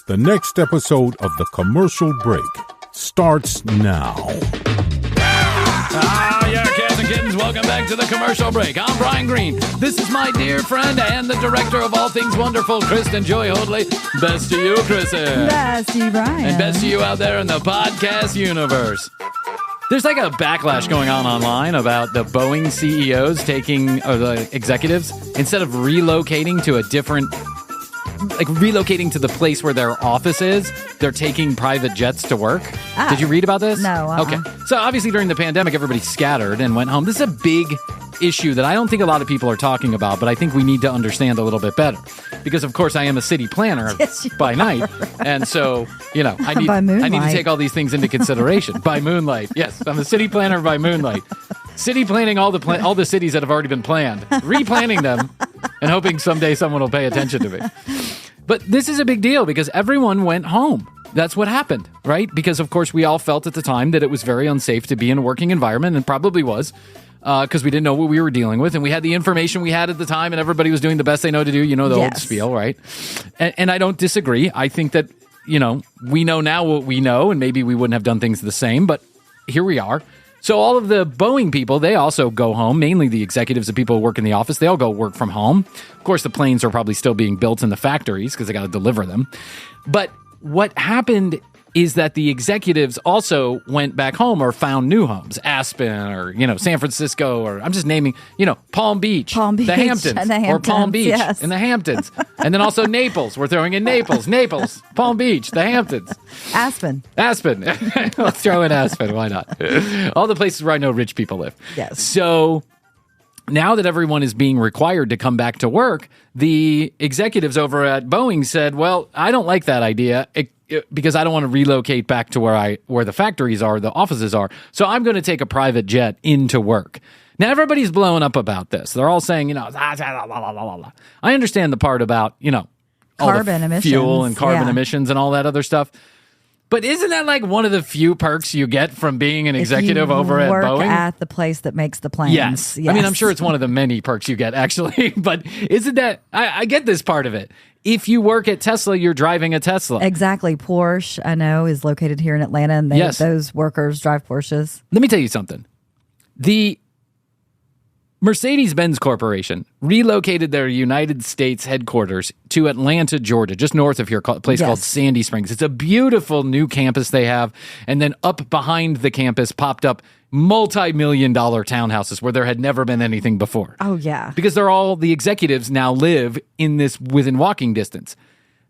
The next episode of The Commercial Break starts now. Yeah, cats and kittens, welcome back to The Commercial Break. I'm Bryan Green. This is my dear friend and the director of all things wonderful, Kristen Joy Hoadley. Best to you, Kristen. Best to you, Bryan. And best to you out there in the podcast universe. There's like a backlash going on online about the Boeing CEOs or the executives, instead of relocating to a different, like relocating to the place where their office is, they're taking private jets to work. Did you read about this? No. Okay. So obviously during the pandemic, everybody scattered and went home. This is a big issue that I don't think a lot of people are talking about, but I think we need to understand a little bit better. Because, of course, I am a city planner by night. And so, you know, I need to take all these things into consideration. By moonlight. Yes, I'm a city planner by moonlight. City planning all the cities that have already been planned. Replanning them and hoping someday someone will pay attention to me. But this is a big deal because everyone went home. That's what happened, right? Because, of course, we all felt at the time that it was very unsafe to be in a working environment, and probably was, because we didn't know what we were dealing with, and we had the information we had at the time, and everybody was doing the best they know to do, the old spiel, right? And I don't disagree. I think that, we know now what we know, and maybe we wouldn't have done things the same, but here we are. So all of the Boeing people, they also go home, mainly the executives and people who work in the office, they all go work from home. Of course, the planes are probably still being built in the factories because they got to deliver them. But what happened is that the executives also went back home or found new homes, Aspen or, San Francisco, or I'm just naming, Palm Beach, the Hamptons, or Palm Beach in the Hamptons. And then also Naples. We're throwing in Naples, Palm Beach, the Hamptons. Aspen. Let's throw in Aspen. Why not? All the places where I know rich people live. Yes. So now that everyone is being required to come back to work, the executives over at Boeing said, well, I don't like that idea because I don't want to relocate back to where the factories are, the offices are. So I'm going to take a private jet into work. Now, everybody's blowing up about this. They're all saying, I understand the part about, carbon emissions, fuel and carbon emissions and all that other stuff. But isn't that like one of the few perks you get from being an executive over at Boeing? Work at the place that makes the planes. Yes. I mean, I'm sure it's one of the many perks you get, actually. But isn't that, I get this part of it. If you work at Tesla, you're driving a Tesla. Exactly. Porsche, I know, is located here in Atlanta, and those workers drive Porsches. Let me tell you something. The Mercedes-Benz Corporation relocated their United States headquarters to Atlanta, Georgia, just north of here, a place called Sandy Springs. It's a beautiful new campus they have. And then up behind the campus popped up multi-million-dollar townhouses where there had never been anything before. Oh, yeah. Because the executives now live within walking distance.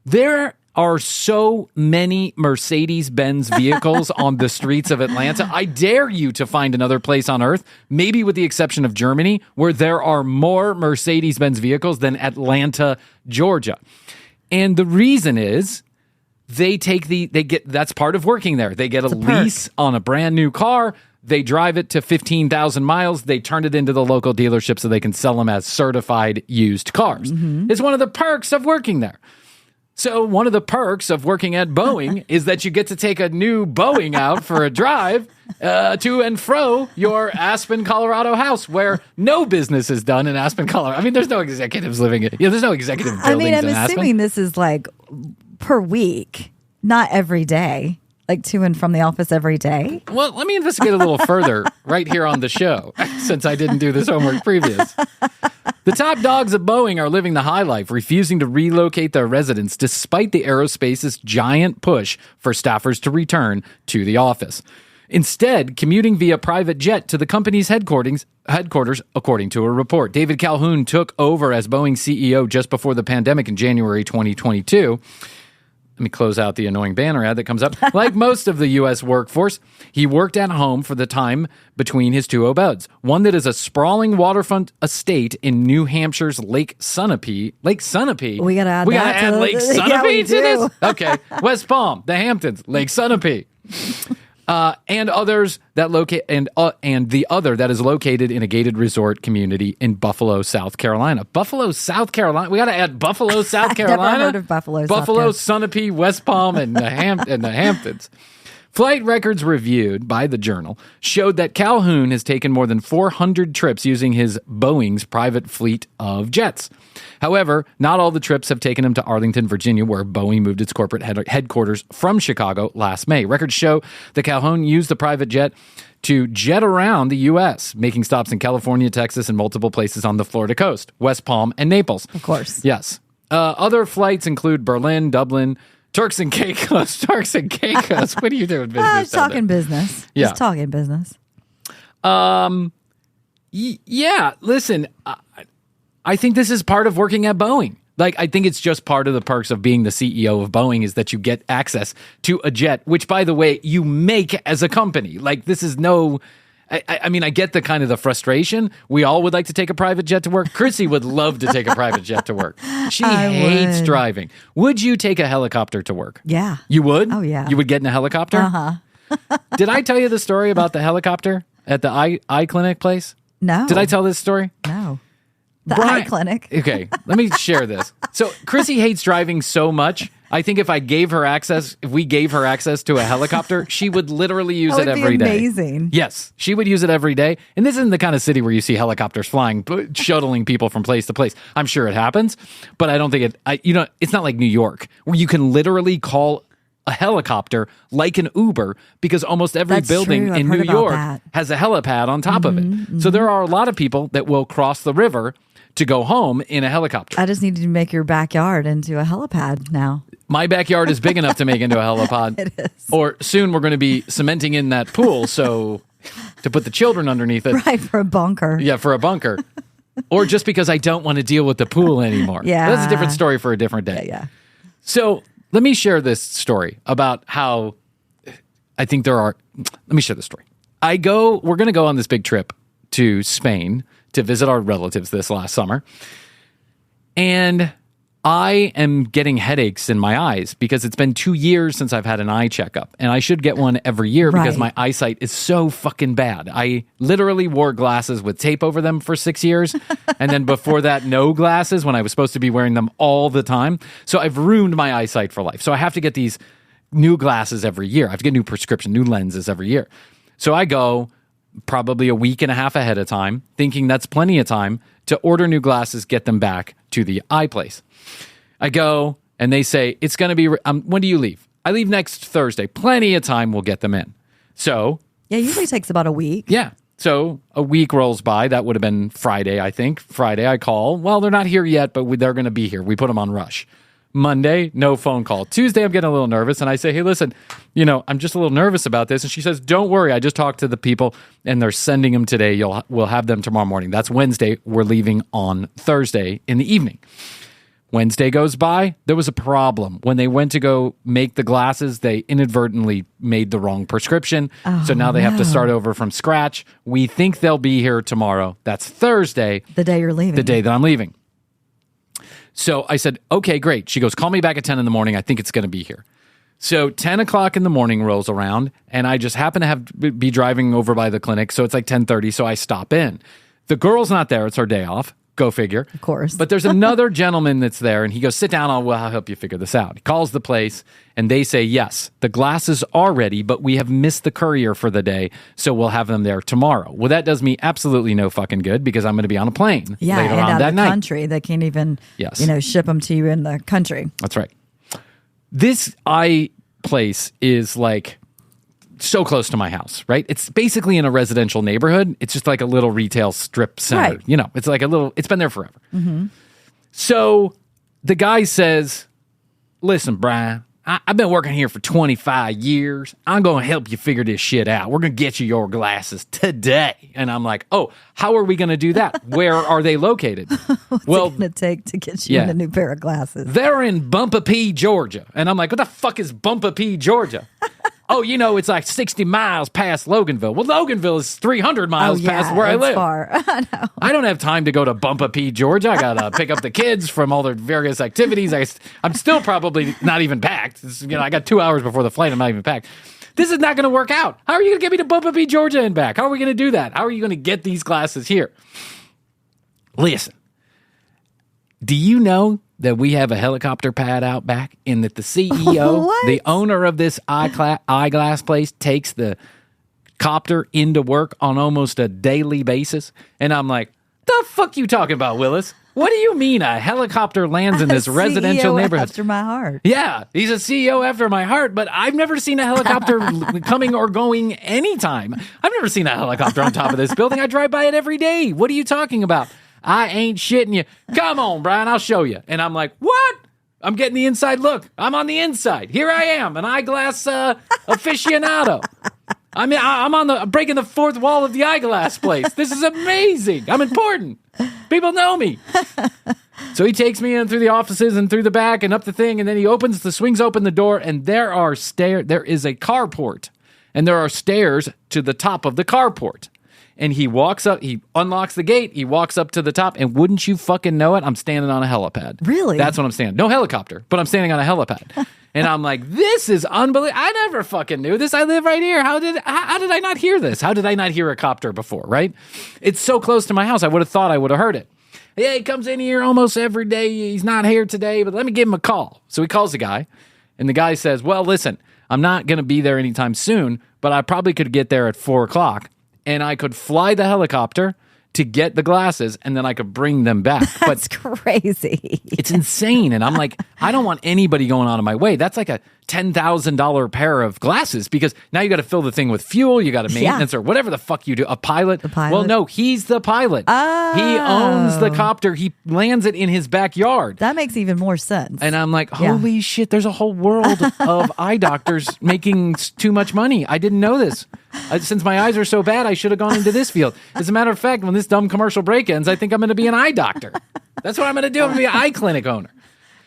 There are so many Mercedes-Benz vehicles on the streets of Atlanta. I dare you to find another place on earth, maybe with the exception of Germany, where there are more Mercedes-Benz vehicles than Atlanta, Georgia. And the reason is that's part of working there. They get a lease on a brand new car. They drive it to 15,000 miles. They turn it into the local dealership so they can sell them as certified used cars. Mm-hmm. It's one of the perks of working there. So one of the perks of working at Boeing is that you get to take a new Boeing out for a drive to and fro your Aspen, Colorado house, where no business is done in Aspen, Colorado. I mean, there's no executives living in. There's no executive buildings in Aspen. I'm assuming this is like per week, not every day. Like to and from the office every day? Well, let me investigate a little further right here on the show, since I didn't do this homework previous. The top dogs of Boeing are living the high life, refusing to relocate their residents despite the aerospace's giant push for staffers to return to the office. Instead, commuting via private jet to the company's headquarters, according to a report. David Calhoun took over as Boeing CEO just before the pandemic in January 2022. Let me close out the annoying banner ad that comes up. Like most of the U.S. workforce, he worked at home for the time between his two abodes. One that is a sprawling waterfront estate in New Hampshire's Lake Sunapee. Lake Sunapee? We got to add Lake Sunapee to this? Okay. West Palm, the Hamptons, Lake Sunapee. And others that and the other that is located in a gated resort community in Buffalo, South Carolina. Buffalo, South Carolina. We got to add Buffalo, South Carolina. Never heard of Buffalo, Sunapee, West Palm, and the Hamptons. Flight records reviewed by the Journal showed that Calhoun has taken more than 400 trips using his Boeing's private fleet of jets. However, not all the trips have taken him to Arlington, Virginia, where Boeing moved its corporate headquarters from Chicago last May. Records show that Calhoun used the private jet to jet around the U.S., making stops in California, Texas, and multiple places on the Florida coast, West Palm, and Naples. Of course. Yes. Other flights include Berlin, Dublin, Turks and Caicos. Turks and Caicos. What are you doing business? Talking business. Yeah. Just talking business. Yeah. Listen, I think this is part of working at Boeing. Like, I think it's just part of the perks of being the CEO of Boeing is that you get access to a jet, which, by the way, you make as a company. Like, this is no... I mean, I get the kind of the frustration. We all would like to take a private jet to work. Krissy would love to take a private jet to work. She hates driving. Would you take a helicopter to work? Yeah. You would? Oh, yeah. You would get in a helicopter? Uh-huh. Did I tell you the story about the helicopter at the eye clinic place? No. Did I tell this story? No. The eye clinic. Okay, let me share this. So Krissy hates driving so much. I think if we gave her access to a helicopter, she would literally use it every day. Amazing. Yes, she would use it every day. And this isn't the kind of city where you see helicopters flying, shuttling people from place to place. I'm sure it happens, but I don't think it's not like New York where you can literally call a helicopter like an Uber because almost every building in New York has a helipad on top of it. Mm-hmm. So there are a lot of people that will cross the river to go home in a helicopter. I just needed to make your backyard into a helipad now. My backyard is big enough to make into a helipad. It is. Or soon we're going to be cementing in that pool so to put the children underneath it. Right, for a bunker. Yeah, for a bunker. Or just because I don't want to deal with the pool anymore. Yeah. That's a different story for a different day. Yeah. So let me share this story about how I think let me share the story. We're going to go on this big trip to Spain to visit our relatives this last summer. And I am getting headaches in my eyes because it's been 2 years since I've had an eye checkup. And I should get one every year because my eyesight is so fucking bad. I literally wore glasses with tape over them for 6 years. And then before that, no glasses when I was supposed to be wearing them all the time. So I've ruined my eyesight for life. So I have to get these new glasses every year. I have to get new lenses every year. So I go probably a week and a half ahead of time, thinking that's plenty of time to order new glasses, get them back to the eye place. I go, and they say, it's going to be, when do you leave? I leave next Thursday. Plenty of time, we'll get them in. So. Yeah, usually takes about a week. Yeah. So a week rolls by. That would have been Friday, I think. Friday, I call. Well, they're not here yet, but they're going to be here. We put them on rush. Monday, no phone call. Tuesday, I'm getting a little nervous, and I say, hey, listen, I'm just a little nervous about this. And she says, don't worry. I just talked to the people, and they're sending them today. We'll have them tomorrow morning. That's Wednesday. We're leaving on Thursday in the evening. Wednesday goes by. There was a problem. When they went to go make the glasses, they inadvertently made the wrong prescription. So now they have to start over from scratch. We think they'll be here tomorrow. That's Thursday. The day you're leaving. The day that I'm leaving. So I said, okay, great. She goes, call me back at 10 in the morning. I think it's going to be here. So 10 o'clock in the morning rolls around, and I just happen to be driving over by the clinic. So it's like 10:30, so I stop in. The girl's not there. It's her day off. Go figure. Of course. But there's another gentleman that's there, and he goes, sit down. I'll help you figure this out. He calls the place, and they say, yes, the glasses are ready, but we have missed the courier for the day, so we'll have them there tomorrow. Well, that does me absolutely no fucking good because I'm going to be on a plane later on out that of the night. Country. They can't even, ship them to you in the country. That's right. This eye place is like so close to my house, right? It's basically in a residential neighborhood. It's just like a little retail strip center. Right. It's like it's been there forever. Mm-hmm. So the guy says, listen, Bryan, I've been working here for 25 years. I'm going to help you figure this shit out. We're going to get you your glasses today. And I'm like, oh, how are we going to do that? Where are they located? What's it going to take to get you a new pair of glasses? They're in Bumpapee, Georgia. And I'm like, what the fuck is Bumpapee, Georgia? Oh, it's like 60 miles past Loganville. Well, Loganville is 300 miles past where I live. Far. I know. I don't have time to go to Bumpapee, Georgia. I got to pick up the kids from all their various activities. I'm still probably not even packed. I got 2 hours before the flight. I'm not even packed. This is not going to work out. How are you going to get me to Bumpapee, Georgia and back? How are we going to do that? How are you going to get these glasses here? Listen, do you know that we have a helicopter pad out back and that the CEO, What? the owner of this eyeglass place, takes the copter into work on almost a daily basis? And I'm like, the fuck you talking about, Willis? What do you mean a helicopter lands in this residential CEO neighborhood? after my heart. Yeah, he's a CEO after my heart, but I've never seen a helicopter coming or going anytime. I've never seen a helicopter on top of this building. I drive by it every day. What are you talking about? I ain't shitting you. Come on, Brian, I'll show you. And I'm like, what? I'm getting the inside look. I'm on the inside. Here I am, an eyeglass aficionado. I mean, I'm breaking the fourth wall of the eyeglass place. This is amazing. I'm important. People know me. So he takes me in through the offices and through the back and up the thing, and then he swings open the door, and there is a carport, and there are stairs to the top of the carport. And he walks up, he unlocks the gate, he walks up to the top, and wouldn't you fucking know it, I'm standing on a helipad. Really? That's what I'm standing. No helicopter, but I'm standing on a helipad. And I'm like, this is unbelievable. I never fucking knew this. I live right here. How did I not hear this? How did I not hear a copter before, right? It's so close to my house. I would have thought I would have heard it. Yeah, he comes in here almost every day. He's not here today, but let me give him a call. So he calls the guy, and the guy says, well, listen, I'm not going to be there anytime soon, but I probably could get there at 4 o'clock, and I could fly the helicopter to get the glasses, and then I could bring them back. That's crazy. It's insane. And I'm like, I don't want anybody going out of my way. That's like a $10,000 pair of glasses, because now you got to fill the thing with fuel. You got to maintenance or whatever the fuck you do. A pilot. The pilot. Well, no, he's the pilot. Oh. He owns the copter. He lands it in his backyard. That makes even more sense. And I'm like, holy shit, there's a whole world of eye doctors making too much money. I didn't know this. Since my eyes are so bad, I should have gone into this field. As a matter of fact, when this dumb commercial break ends, I think I'm going to be an eye doctor. That's what I'm going to do. I'm going to be an eye clinic owner.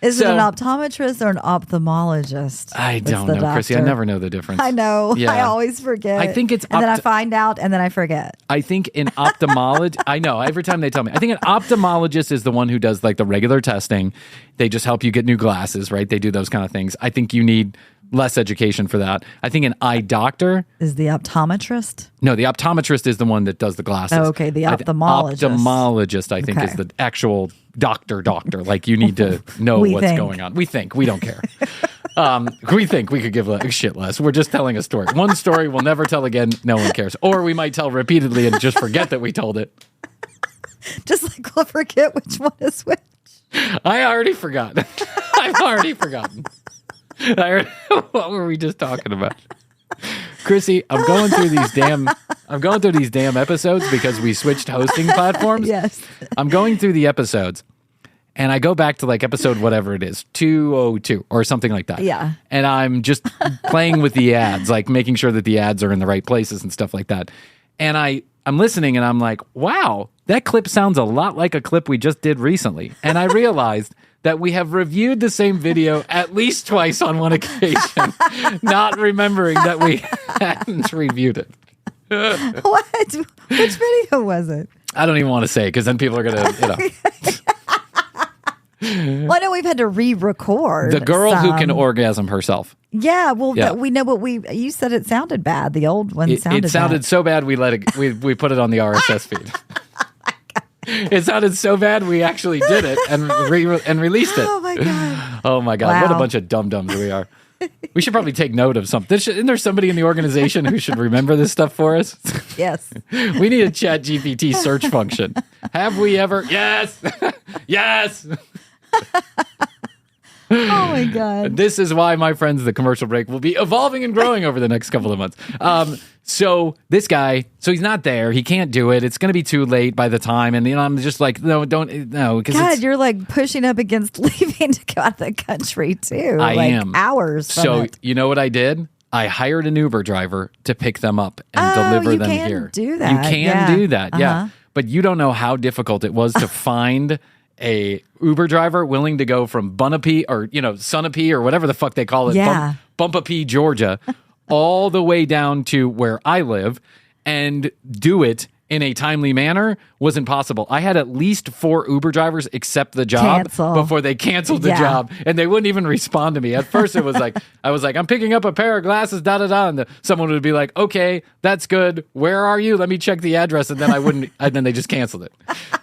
Is it an optometrist or an ophthalmologist? I don't know, Krissy. I never know the difference. I know. Yeah. I always forget. I think it's and then I find out, and then I forget. I think an ophthalmologist. I know. Every time they tell me, I think an ophthalmologist is the one who does like the regular testing. They just help you get new glasses, right? They do those kind of things. I think you need less education for that. I think an eye doctor is the optometrist. No, the optometrist is the one that does the glasses. Oh, okay, the ophthalmologist. Ophthalmologist, I think, is the actual doctor. Like, you need to know what's going on. We think. We don't care. We think we could give a shit less. We're just telling a story. One story we'll never tell again. No one cares. Or we might tell repeatedly and just forget that we told it. Just like we'll forget which one is which. I already forgot. I've already forgotten. What were we just talking about? Krissy, I'm going through these damn episodes because we switched hosting platforms. Yes. I'm going through the episodes, and I go back to like episode whatever it is, 202 or something like that. Yeah. And I'm just playing with the ads, like making sure that the ads are in the right places and stuff like that. And I'm listening, and I'm like, wow, that clip sounds a lot like a clip we just did recently. And I realized that we have reviewed the same video at least twice on one occasion, not remembering that we hadn't reviewed it. What? Which video was it? I don't even want to say, because then people are going to, Well, I know we've had to re-record. The girl who can orgasm herself. Yeah, well, we know, but you said it sounded bad. The old one sounded bad. It sounded so bad we we put it on the RSS feed. It sounded so bad we actually did it and released it. Oh my god! Oh my god! Wow. What a bunch of dum-dums we are. We should probably take note of something. Isn't there somebody in the organization who should remember this stuff for us? Yes. We need a ChatGPT search function. Have we ever? Yes. Yes. Oh my god! This is why, my friends, the commercial break will be evolving and growing over the next couple of months. So this guy, he's not there. He can't do it. It's going to be too late by the time. And I'm just like, no. God, you're like pushing up against leaving to go out of the country too. I like am hours. From it. You know what I did? I hired an Uber driver to pick them up and deliver them here. You can do that. You can do that. Yeah. But you don't know how difficult it was to find a Uber driver willing to go from Bunapee or, Sunapee or whatever the fuck they call it, Bumpapee, Georgia, all the way down to where I live and do it in a timely manner was impossible. I had at least 4 Uber drivers accept the job before they canceled the job, and they wouldn't even respond to me. At first, it was like, I was like, I'm picking up a pair of glasses, da-da-da, and someone would be like, okay, that's good. Where are you? Let me check the address, and then I wouldn't, and then they just canceled it.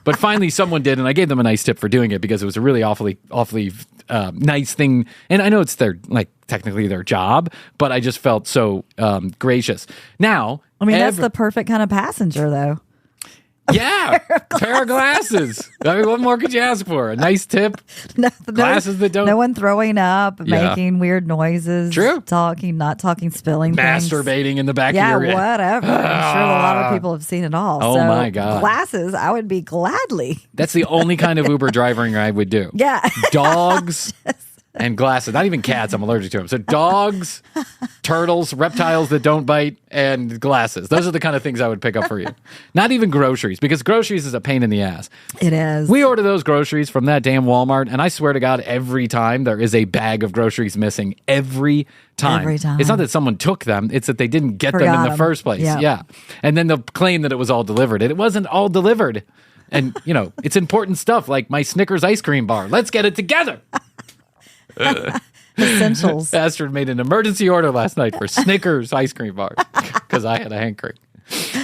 But finally, someone did, and I gave them a nice tip for doing it because it was a really awfully nice thing. And I know it's technically their job, but I just felt so gracious. Now, I mean, that's the perfect kind of passenger, though. Yeah, pair of glasses. I mean, what more could you ask for? A nice tip, glasses that don't... No one throwing up, making weird noises. True. Not talking, spilling masturbating things. In the back of your... Yeah, whatever. I'm sure a lot of people have seen it all. Oh, so, my God. Glasses, I would be gladly. That's the only kind of Uber driving I would do. Yeah. Dogs... and glasses. Not even cats. I'm allergic to them. So dogs, turtles, reptiles that don't bite, and glasses. Those are the kind of things I would pick up for you. Not even groceries, because groceries is a pain in the ass. It is. We order those groceries from that damn Walmart, and I swear to God, every time there is a bag of groceries missing. Every time. It's not that someone took them. It's that they didn't get them in the first place. Yep. Yeah. And then they'll claim that it was all delivered. And it wasn't all delivered. And, it's important stuff like my Snickers ice cream bar. Let's get it together. Essentials. Astrid made an emergency order last night for Snickers ice cream bars because I had a hankering.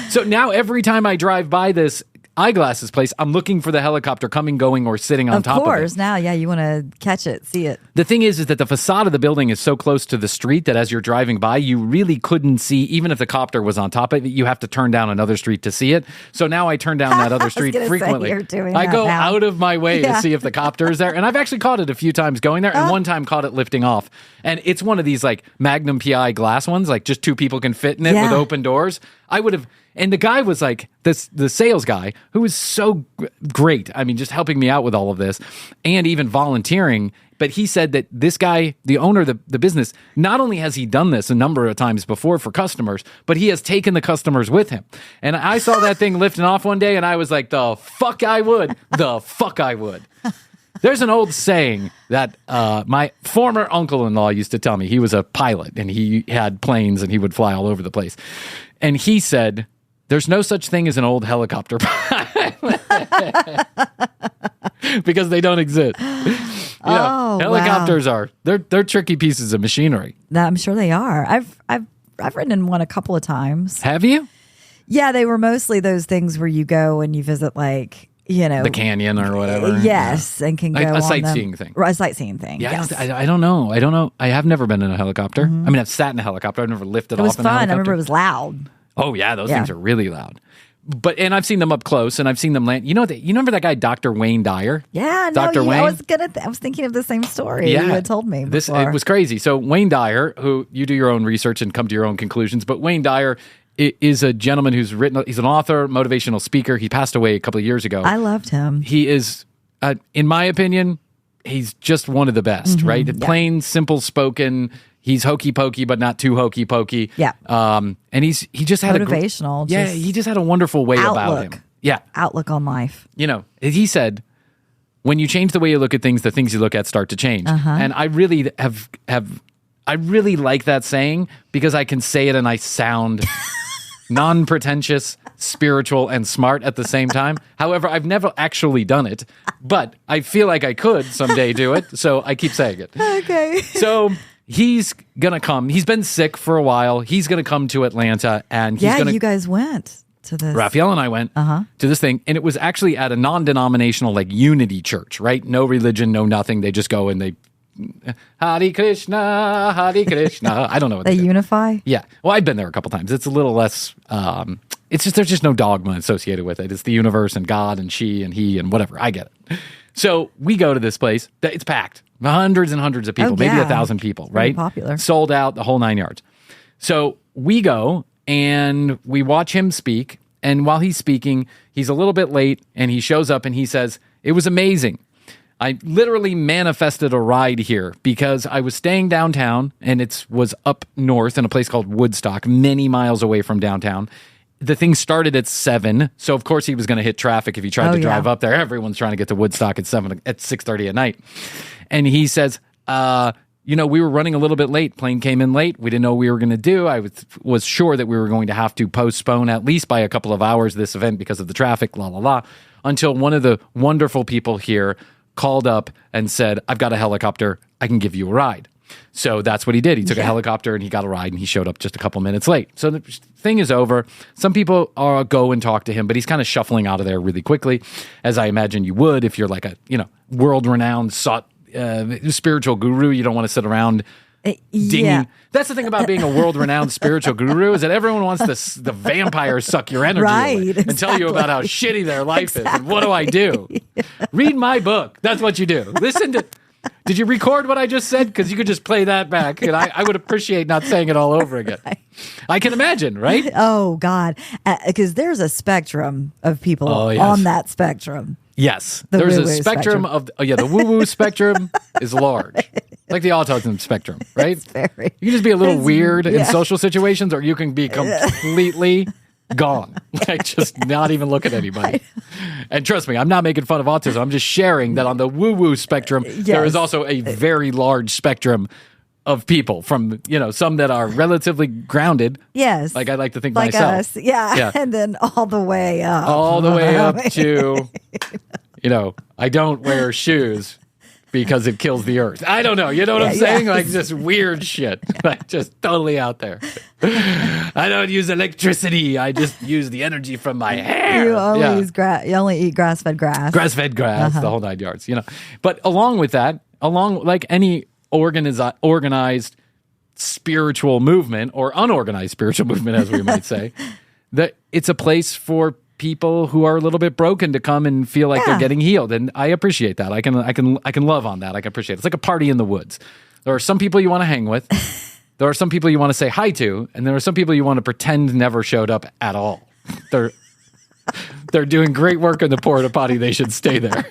So now every time I drive by this eyeglasses place, I'm looking for the helicopter coming, going, or sitting on top of it. Of course. Now, you want to catch it, see it. The thing is that the facade of the building is so close to the street that as you're driving by, you really couldn't see, even if the copter was on top of it, you have to turn down another street to see it. So now I turn down that other street frequently. I go out of my way to see if the copter is there. And I've actually caught it a few times going there, and one time caught it lifting off. And it's one of these like Magnum PI glass ones, like just 2 people can fit in it with open doors. I would have... And the guy was like, the sales guy, who was so great. I mean, just helping me out with all of this and even volunteering. But he said that this guy, the owner of the business, not only has he done this a number of times before for customers, but he has taken the customers with him. And I saw that thing lifting off one day and I was like, the fuck I would. The fuck I would. There's an old saying that my former uncle-in-law used to tell me. He was a pilot and he had planes and he would fly all over the place. And he said... There's no such thing as an old helicopter pilot because they don't exist. Helicopters are they're tricky pieces of machinery. I'm sure they are. I've ridden in one a couple of times. Have you? Yeah, they were mostly those things where you go and you visit the canyon or whatever. Yes, and can go a sightseeing thing. A sightseeing thing. Yeah, yes. I don't know. I have never been in a helicopter. Mm-hmm. I mean, I've sat in a helicopter. I've never lifted off. It was in a fun. helicopter. I remember it was loud. Oh yeah, those things are really loud. And I've seen them up close, and I've seen them land. You remember that guy, Dr. Wayne Dyer? Yeah, Dr. Wayne. I was thinking of the same story. You had told me before. It was crazy. So Wayne Dyer, who you do your own research and come to your own conclusions, but Wayne Dyer is a gentleman who's he's an author, motivational speaker. He passed away a couple of years ago. I loved him. He is, in my opinion, he's just one of the best. Mm-hmm, right? Yeah. Plain, simple spoken. He's hokey pokey, but not too hokey pokey. Yeah. And he just had motivational. He just had a wonderful way about him. Yeah. Outlook on life. He said, when you change the way you look at things, the things you look at start to change. Uh-huh. And I really I really like that saying because I can say it and I sound non-pretentious, spiritual, and smart at the same time. However, I've never actually done it, but I feel like I could someday do it. So I keep saying it. Okay. So he's going to come. He's been sick for a while. He's going to come to Atlanta and he's going to... you guys went to this. Raphael and I went to this thing, and it was actually at a non-denominational, unity church, right? No religion, no nothing. They just go and they... Hare Krishna, Hare Krishna. I don't know what they unify? Yeah. Well, I've been there a couple times. It's a little less... there's just no dogma associated with it. It's the universe and God and she and he and whatever. I get it. So we go to this place. It's packed. Hundreds and hundreds of people, maybe 1,000 people, right? Popular. Sold out, the whole 9 yards. So we go and we watch him speak. And while he's speaking, he's a little bit late and he shows up and he says, "It was amazing. I literally manifested a ride here because I was staying downtown and it was up north in a place called Woodstock, many miles away from downtown. The thing started at 7, so of course he was going to hit traffic if he tried to drive up there. Everyone's trying to get to Woodstock at 6:30 at night. And he says, we were running a little bit late. Plane came in late. We didn't know what we were going to do. I was sure that we were going to have to postpone at least by a couple of hours this event because of the traffic, la, la, la, until one of the wonderful people here called up and said, I've got a helicopter. I can give you a ride. So that's what he did. He took a helicopter and he got a ride and he showed up just a couple minutes late. So the thing is over. Some people go and talk to him, but he's kind of shuffling out of there really quickly, as I imagine you would if you're like a, world-renowned spiritual guru. You don't want to sit around dinging. Yeah. That's the thing about being a world-renowned spiritual guru is that everyone wants the vampire suck your energy away and tell you about how shitty their life is and what do I do? Read my book. That's what you do. Listen to... Did you record what I just said? Because you could just play that back, and I would appreciate not saying it all over again. I can imagine, right? Oh, God. Because there's a spectrum of people on that spectrum. Yes. There's a spectrum of... the woo-woo spectrum is large. Like the autism spectrum, right? You can just be a little weird in social situations, or you can be completely... gone. Like, just not even look at anybody. And trust me, I'm not making fun of autism. I'm just sharing that on the woo-woo spectrum, there is also a very large spectrum of people from, some that are relatively grounded. Yes. Like I like to think like myself. Us. Yeah. And then all the way up. All the way up to, I don't wear shoes because it kills the earth. I don't know. You know what I'm saying? Like just weird shit. Like just totally out there. I don't use electricity. I just use the energy from my hair. You only use you only eat grass-fed grass. Grass-fed grass, the whole 9 yards, But along with that, like any organized spiritual movement or unorganized spiritual movement, as we might say, that it's a place for people who are a little bit broken to come and feel like they're getting healed, and I appreciate that. I can love on that. I can appreciate it. It's like a party in the woods. There are some people you want to hang with. There are some people you want to say hi to, and there are some people you want to pretend never showed up at all. They're doing great work in the porta potty. They should stay there.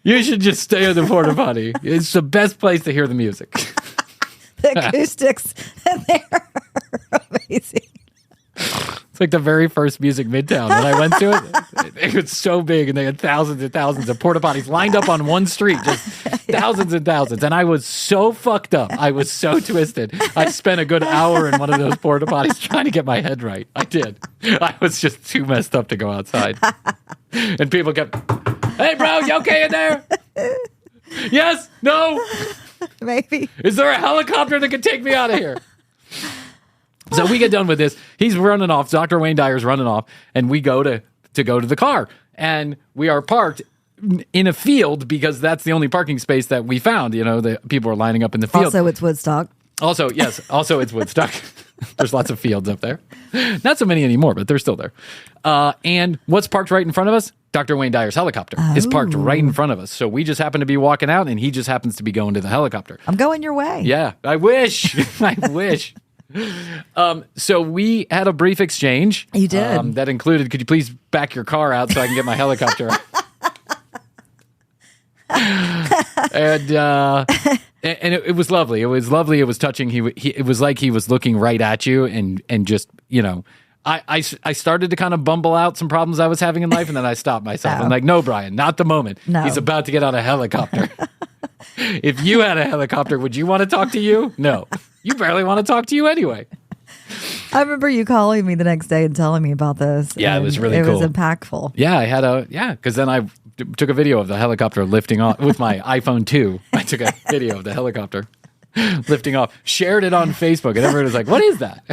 You should just stay in the porta potty. It's the best place to hear the music. The acoustics, they're amazing. It's like the very first Music Midtown. When I went to it was so big, and they had thousands and thousands of porta potties lined up on one street, just thousands and thousands. And I was so fucked up. I was so twisted. I spent a good hour in one of those porta potties trying to get my head right. I did. I was just too messed up to go outside. And people kept, hey, bro, you okay in there? Yes? No? Maybe. Is there a helicopter that can take me out of here? So we get done with this. He's running off. Dr. Wayne Dyer's running off, and we go to go to the car. And we are parked in a field because that's the only parking space that we found. The people are lining up in the field. Also, it's Woodstock. Also, yes. Also, it's Woodstock. There's lots of fields up there. Not so many anymore, but they're still there. And what's parked right in front of us? Dr. Wayne Dyer's helicopter is parked right in front of us. So we just happen to be walking out, and he just happens to be going to the helicopter. I'm going your way. Yeah, I wish. I wish. So we had a brief exchange. You did. That included, could you please back your car out so I can get my helicopter out? And it was lovely. It was lovely. It was touching. It was like he was looking right at you and just, I started to kind of bumble out some problems I was having in life, and then I stopped myself. I'm like, no, Bryan, not the moment. No. He's about to get on a helicopter. If you had a helicopter, would you want to talk to you? No. You barely want to talk to you anyway. I remember you calling me the next day and telling me about this. Yeah, it was really cool. It was impactful. Yeah, because then I took a video of the helicopter lifting off with my iPhone 2. I took a video of the helicopter lifting off, shared it on Facebook, and everyone was like, what is that?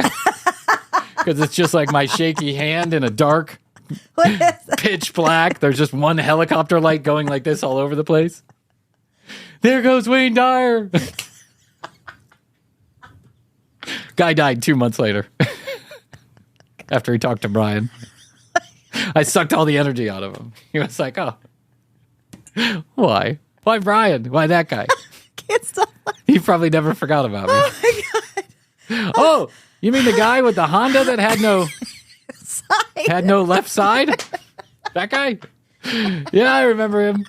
Because it's just like my shaky hand in a dark, pitch black. There's just one helicopter light going like this all over the place. There goes Wayne Dyer. Guy died 2 months later after he talked to Bryan. I sucked all the energy out of him. He was like, oh, why? Why Bryan? Why that guy? Can't stop. He probably never forgot about me. Oh, my God. Oh, you mean the guy with the Honda that had no left side? That guy? Yeah, I remember him.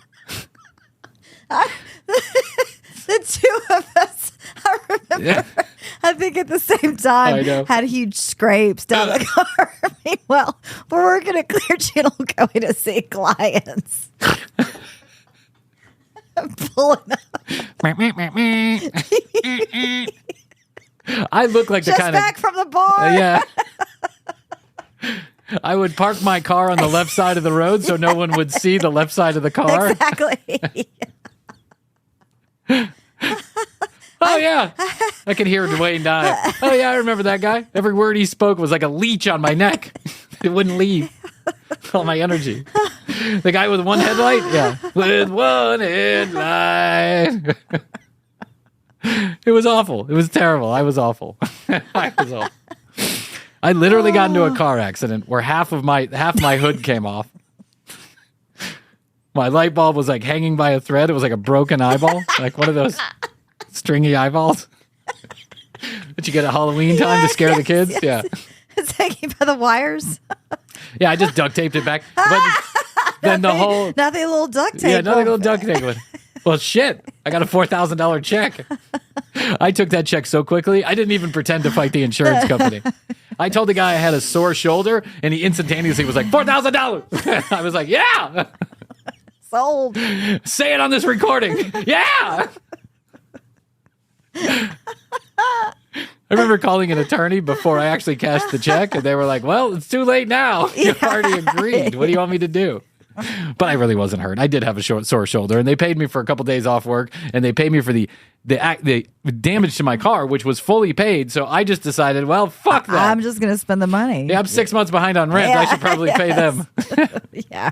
The two of us, I remember, I think at the same time, had huge scrapes down the car. Meanwhile, we're working at Clear Channel going to see clients. Pulling up. I look like Just the kind back of from the bar. yeah. I would park my car on the left side of the road so no one would see the left side of the car. Exactly. Oh, yeah. I could hear Dwayne die. Oh, yeah, I remember that guy. Every word he spoke was like a leech on my neck. It wouldn't leave. All my energy. The guy with one headlight? Yeah. With one headlight. It was awful. It was terrible. I was awful. I was awful. I literally got into a car accident where half my hood came off. My light bulb was like hanging by a thread. It was like a broken eyeball, like one of those stringy eyeballs that you get at Halloween time to scare the kids. Yes. Yeah, it's hanging by the wires. Yeah, I just duct taped it back. But then nothing a little duct tape. Yeah, nothing a little duct tape. Well, shit, I got a $4,000 check. I took that check so quickly, I didn't even pretend to fight the insurance company. I told the guy I had a sore shoulder, and he instantaneously was like, $4,000. I was like, yeah. Sold. Say it on this recording. Yeah. I remember calling an attorney before I actually cashed the check, and they were like, well, it's too late now. You've already agreed. What do you want me to do? But I really wasn't hurt. I did have a sore shoulder, and they paid me for a couple days off work, and they paid me for the damage to my car, which was fully paid. So I just decided, well, fuck that. I'm just going to spend the money. Yeah, I'm 6 months behind on rent. I should probably pay them. Yeah.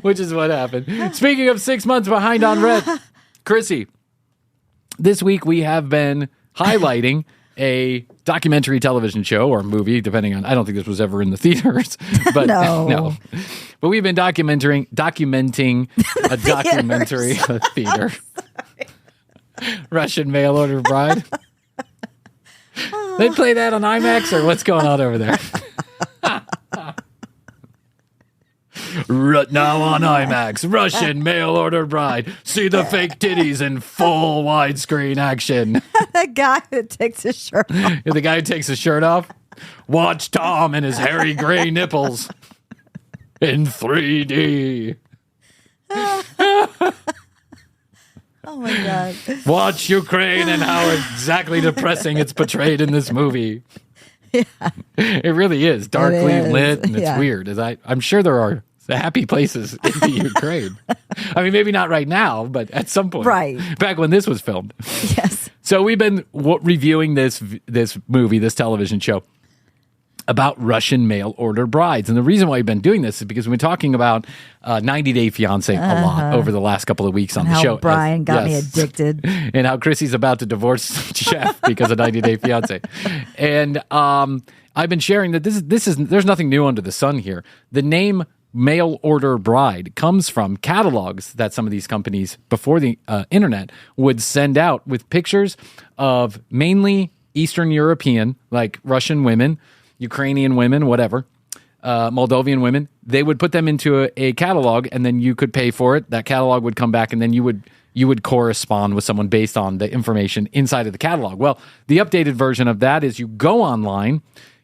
Which is what happened. Speaking of 6 months behind on rent, Krissy, this week we have been highlighting a documentary television show or movie, depending on, I don't think this was ever in the theaters, but no. But we've been documenting a documentary theater. Russian mail order bride. They play that on IMAX, or what's going on over there? Now on IMAX, Russian mail order bride. See the fake titties in full widescreen action. That guy who takes his shirt off. The guy who takes his shirt off. Watch Tom and his hairy gray nipples in 3D. Oh my God. Watch Ukraine and how exactly depressing it's portrayed in this movie. Yeah. It really is darkly lit, and it's weird. I'm sure there are happy places in the Ukraine. I mean, maybe not right now, but at some point. Right. Back when this was filmed. Yes. So we've been reviewing this movie, this television show about Russian mail order brides. And the reason why we've been doing this is because we've been talking about 90 Day Fiancé a lot over the last couple of weeks on the show. How Bryan got me addicted. And how Krissy's about to divorce Jeff because of 90 Day Fiancé. And I've been sharing that there's nothing new under the sun here. The name mail order bride comes from catalogs that some of these companies before the internet would send out with pictures of mainly Eastern European, like Russian women, Ukrainian women, whatever, Moldovan women. They would put them into a catalog, and then you could pay for it. That catalog would come back, and then you would correspond with someone based on the information inside of the catalog. Well, the updated version of that is you go online,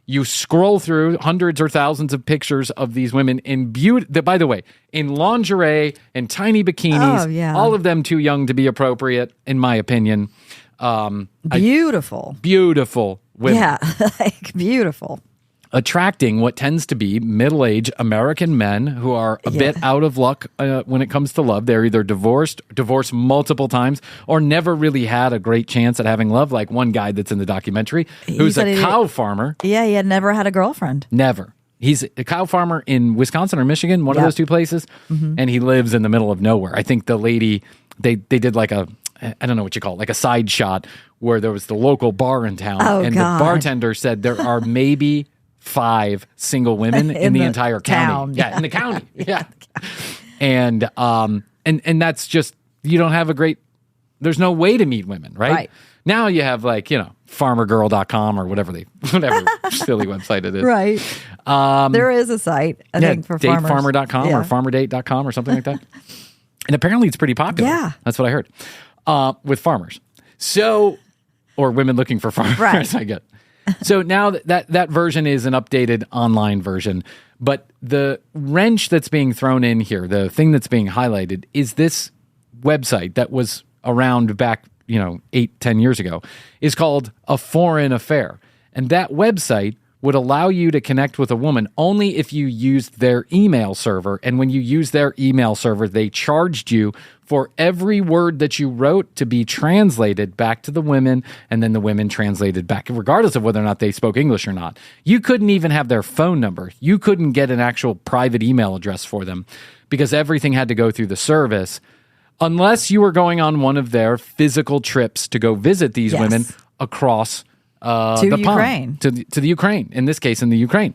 you scroll through hundreds or thousands of pictures of these women in by the way, in lingerie and tiny bikinis, all of them too young to be appropriate, in my opinion. Beautiful women. Yeah, like beautiful. Attracting what tends to be middle-aged American men who are a bit out of luck when it comes to love. They're either divorced multiple times, or never really had a great chance at having love, like one guy that's in the documentary who's a cow farmer. Yeah, he had never had a girlfriend. Never. He's a cow farmer in Wisconsin or Michigan, one of those two places, and he lives in the middle of nowhere. I think the lady, they did like I don't know what you call it, like a side shot where there was the local bar in town, the bartender said there are maybe 5 single women in the entire county. Yeah, in the county. Yeah. And that's just, you don't have there's no way to meet women, right? Now you have farmergirl.com or whatever silly website it is. Right. There is a site, I think, for farmers. Datefarmer.com or farmerdate.com or something like that. And apparently it's pretty popular. Yeah. That's what I heard. With farmers. So, or women looking for farmers, I get. So now that version is an updated online version, but the wrench that's being thrown in here, the thing that's being highlighted, is this website that was around back, 8-10 years ago, is called A Foreign Affair. And that website would allow you to connect with a woman only if you used their email server. And when you use their email server, they charged you for every word that you wrote to be translated back to the women, and then the women translated back, regardless of whether or not they spoke English or not. You couldn't even have their phone number. You couldn't get an actual private email address for them because everything had to go through the service, unless you were going on one of their physical trips to go visit these women across the Ukraine. pond, to the Ukraine, in this case, in the Ukraine.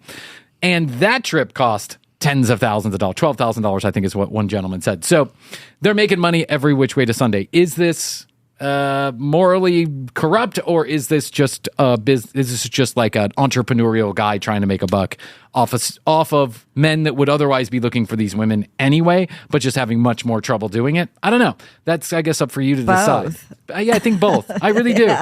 And that trip cost tens of thousands of dollars, $12,000, I think is what one gentleman said. So they're making money every which way to Sunday. Is this morally corrupt, or is this just is this just like an entrepreneurial guy trying to make a buck off of men that would otherwise be looking for these women anyway, but just having much more trouble doing it? I don't know. That's, I guess, up for you to decide. Yeah, I think both. I really do.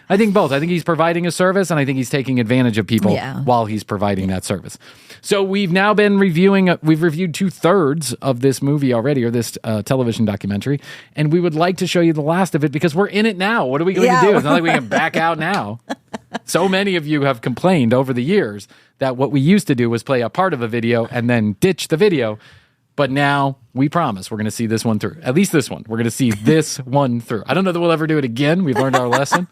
I think both. I think he's providing a service, and I think he's taking advantage of people while he's providing that service. So we've now been reviewing, we've reviewed 2/3 of this movie already, or this television documentary, and we would like to show you the last of it because we're in it now. What are we going to do? It's not like we can back out now. So many of you have complained over the years that what we used to do was play a part of a video and then ditch the video. But now we promise we're going to see this one through. At least this one. We're going to see this one through. I don't know that we'll ever do it again. We've learned our lesson.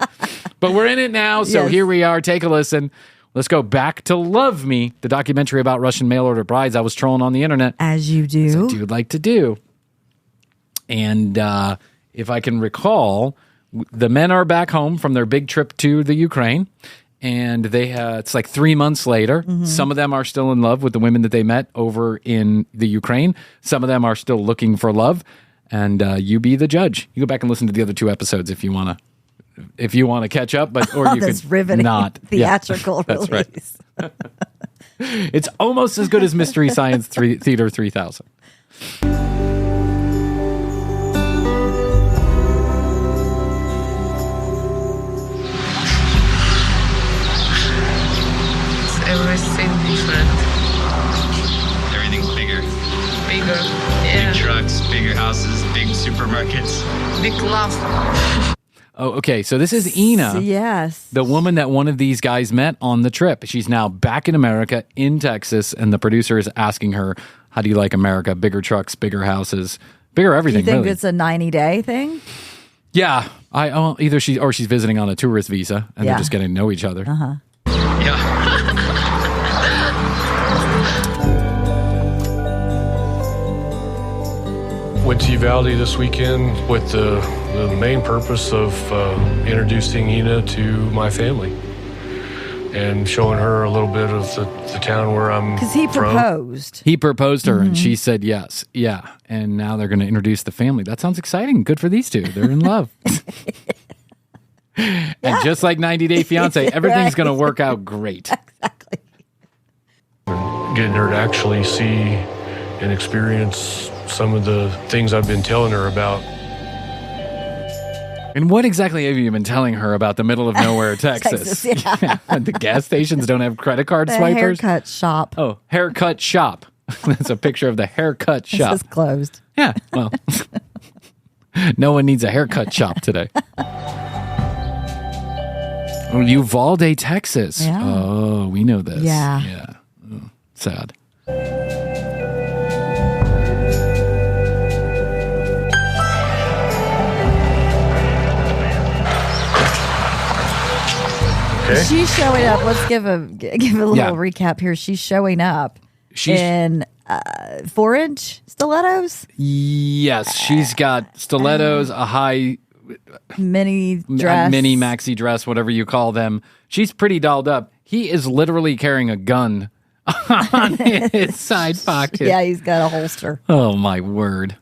But we're in it now. So here we are. Take a listen. Let's go back to Love Me, the documentary about Russian mail-order brides I was trolling on the internet. As you do. As I do like to do. And if I can recall, the men are back home from their big trip to the Ukraine. And it's like 3 months later. Mm-hmm. Some of them are still in love with the women that they met over in the Ukraine. Some of them are still looking for love. And you be the judge. You go back and listen to the other 2 episodes if you want to catch up, or you could riveting not. Theatrical release. Right. It's almost as good as Mystery Science Theater 3000. Everything different. Everything's bigger. Yeah. Big trucks, bigger houses, big supermarkets. Big love. Oh, okay. So this is Ina. Yes. The woman that one of these guys met on the trip. She's now back in America, in Texas, and the producer is asking her, how do you like America? Bigger trucks, bigger houses, bigger everything. Do you think really. it's a 90-day thing? Yeah. Either she's visiting on a tourist visa, and they're just getting to know each other. Uh-huh. Yeah. Went to Uvalde this weekend with the main purpose of introducing Ina to my family and showing her a little bit of the town where I'm from. Because he proposed. He proposed her, and she said yes. Yeah. And now they're going to introduce the family. That sounds exciting. Good for these two. They're in love. And just like 90 Day Fiancé, everything's going to work out great. Exactly. Getting her to actually see and experience some of the things I've been telling her about. And what exactly have you been telling her about the middle of nowhere, Texas? The gas stations don't have credit card swipers? Haircut shop. Oh, haircut shop. That's a picture of the haircut shop. It's closed. Yeah, well, no one needs a haircut shop today. Oh, Uvalde, Texas. Yeah. Oh, we know this. Yeah. Oh, sad. Okay. She's showing up. Let's give a little recap here. She's showing up in 4-inch stilettos. Yes, she's got stilettos, a high mini dress, mini maxi dress, whatever you call them. She's pretty dolled up. He is literally carrying a gun on his side pocket. Yeah, he's got a holster. Oh my word.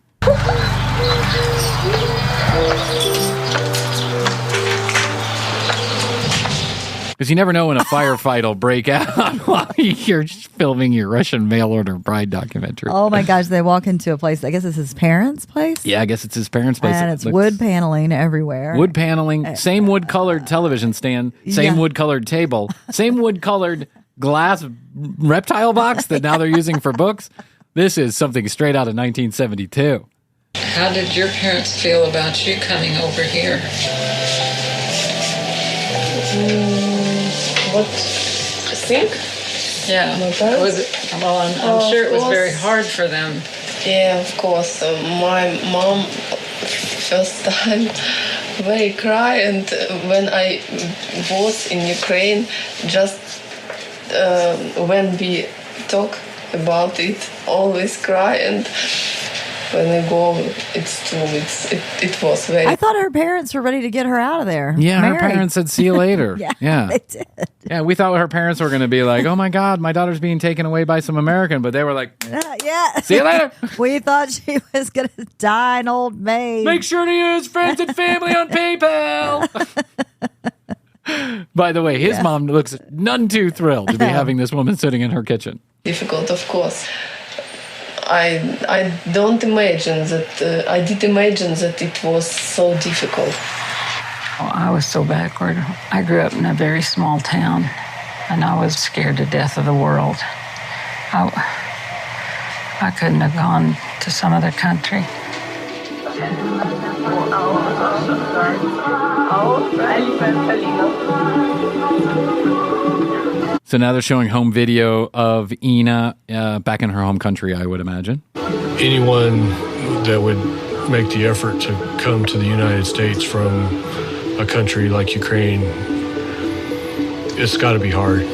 Because you never know when a firefight will break out while you're filming your Russian mail order bride documentary. Oh my gosh, they walk into a place. I guess it's his parents' place. Yeah, I guess it's his parents' place. And it's wood paneling everywhere. Wood paneling, same wood-colored television stand, same wood-colored table, same wood-colored glass reptile box that now they're using for books. This is something straight out of 1972. How did your parents feel about you coming over here? What I think? Yeah. My parents? Was it, well, I'm sure it was very hard for them. Yeah, of course. My mom, first time, very cry, and when I was in Ukraine, just when we talk about it, always cry, and when I go, it's true. It was very. I thought her parents were ready to get her out of there. Yeah, married. her parents said, "See you later." yeah, they did. Yeah, we thought her parents were going to be like, "Oh my God, my daughter's being taken away by some American," but they were like, yeah. See you later. We thought she was going to die an old maid. Make sure to use friends and family on PayPal. By the way, his mom looks none too thrilled to be having this woman sitting in her kitchen. Difficult, of course. I don't imagine that. I did imagine that it was so difficult. Oh, I was so backward. I grew up in a very small town, and I was scared to death of the world. I couldn't have gone to some other country. So now they're showing home video of Ina back in her home country, I would imagine. Anyone that would make the effort to come to the United States from a country like Ukraine, it's got to be hard.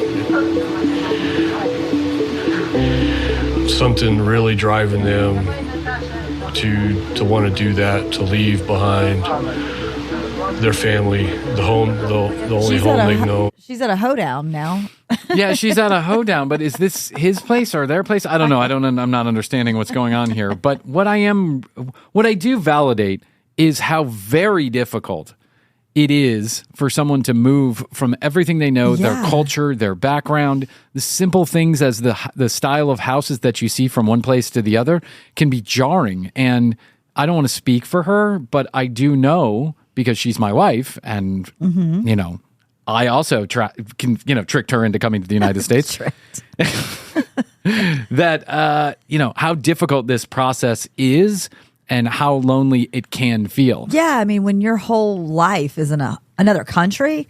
Something really driving them to want to do that, to leave behind their family, the home, the only home they know. She's at a hoedown now. Yeah, she's at a hoedown, but is this his place or their place? I don't know. I'm not understanding what's going on here. But what I do validate is how very difficult it is for someone to move from everything they know, their culture, their background. The simple things as the style of houses that you see from one place to the other can be jarring. And I don't want to speak for her, but I do know, because she's my wife, and you know, I also tricked her into coming to the United States. That how difficult this process is and how lonely it can feel. Yeah, I mean, when your whole life is in another country,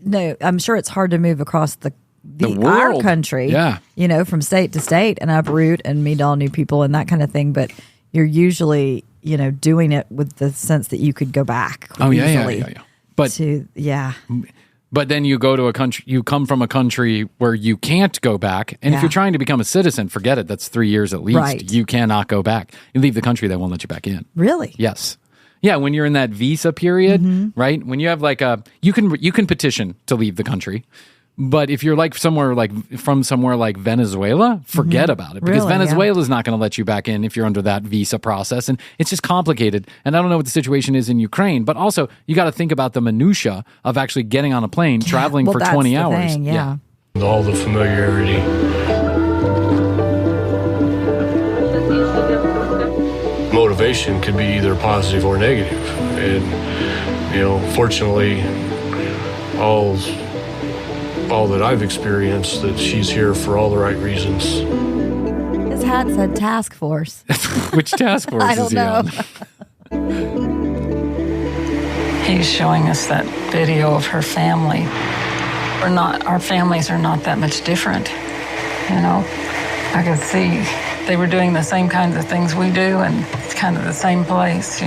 no, I'm sure it's hard to move across the world, our country. Yeah, from state to state and uproot and meet all new people and that kind of thing. But you're usually doing it with the sense that you could go back. Oh, yeah. But then you go to a country, you come from a country where you can't go back. And if you're trying to become a citizen, forget it. That's 3 years at least. Right. You cannot go back. You leave the country, they won't let you back in. Really? Yes. Yeah, when you're in that visa period, right? When you have you can petition to leave the country. But if you're from somewhere like Venezuela, forget about it, because Venezuela is not going to let you back in if you're under that visa process, and it's just complicated. And I don't know what the situation is in Ukraine, but also you got to think about the minutia of actually getting on a plane, traveling for 20 hours. Thing, yeah. All the familiarity. Motivation could be either positive or negative, and fortunately, all that I've experienced, that she's here for all the right reasons. His hat said task force. Which task force I don't is he know. on? He's showing us that video of her family. Our families are not that much different. I could see they were doing the same kinds of things we do, and it's kind of the same place,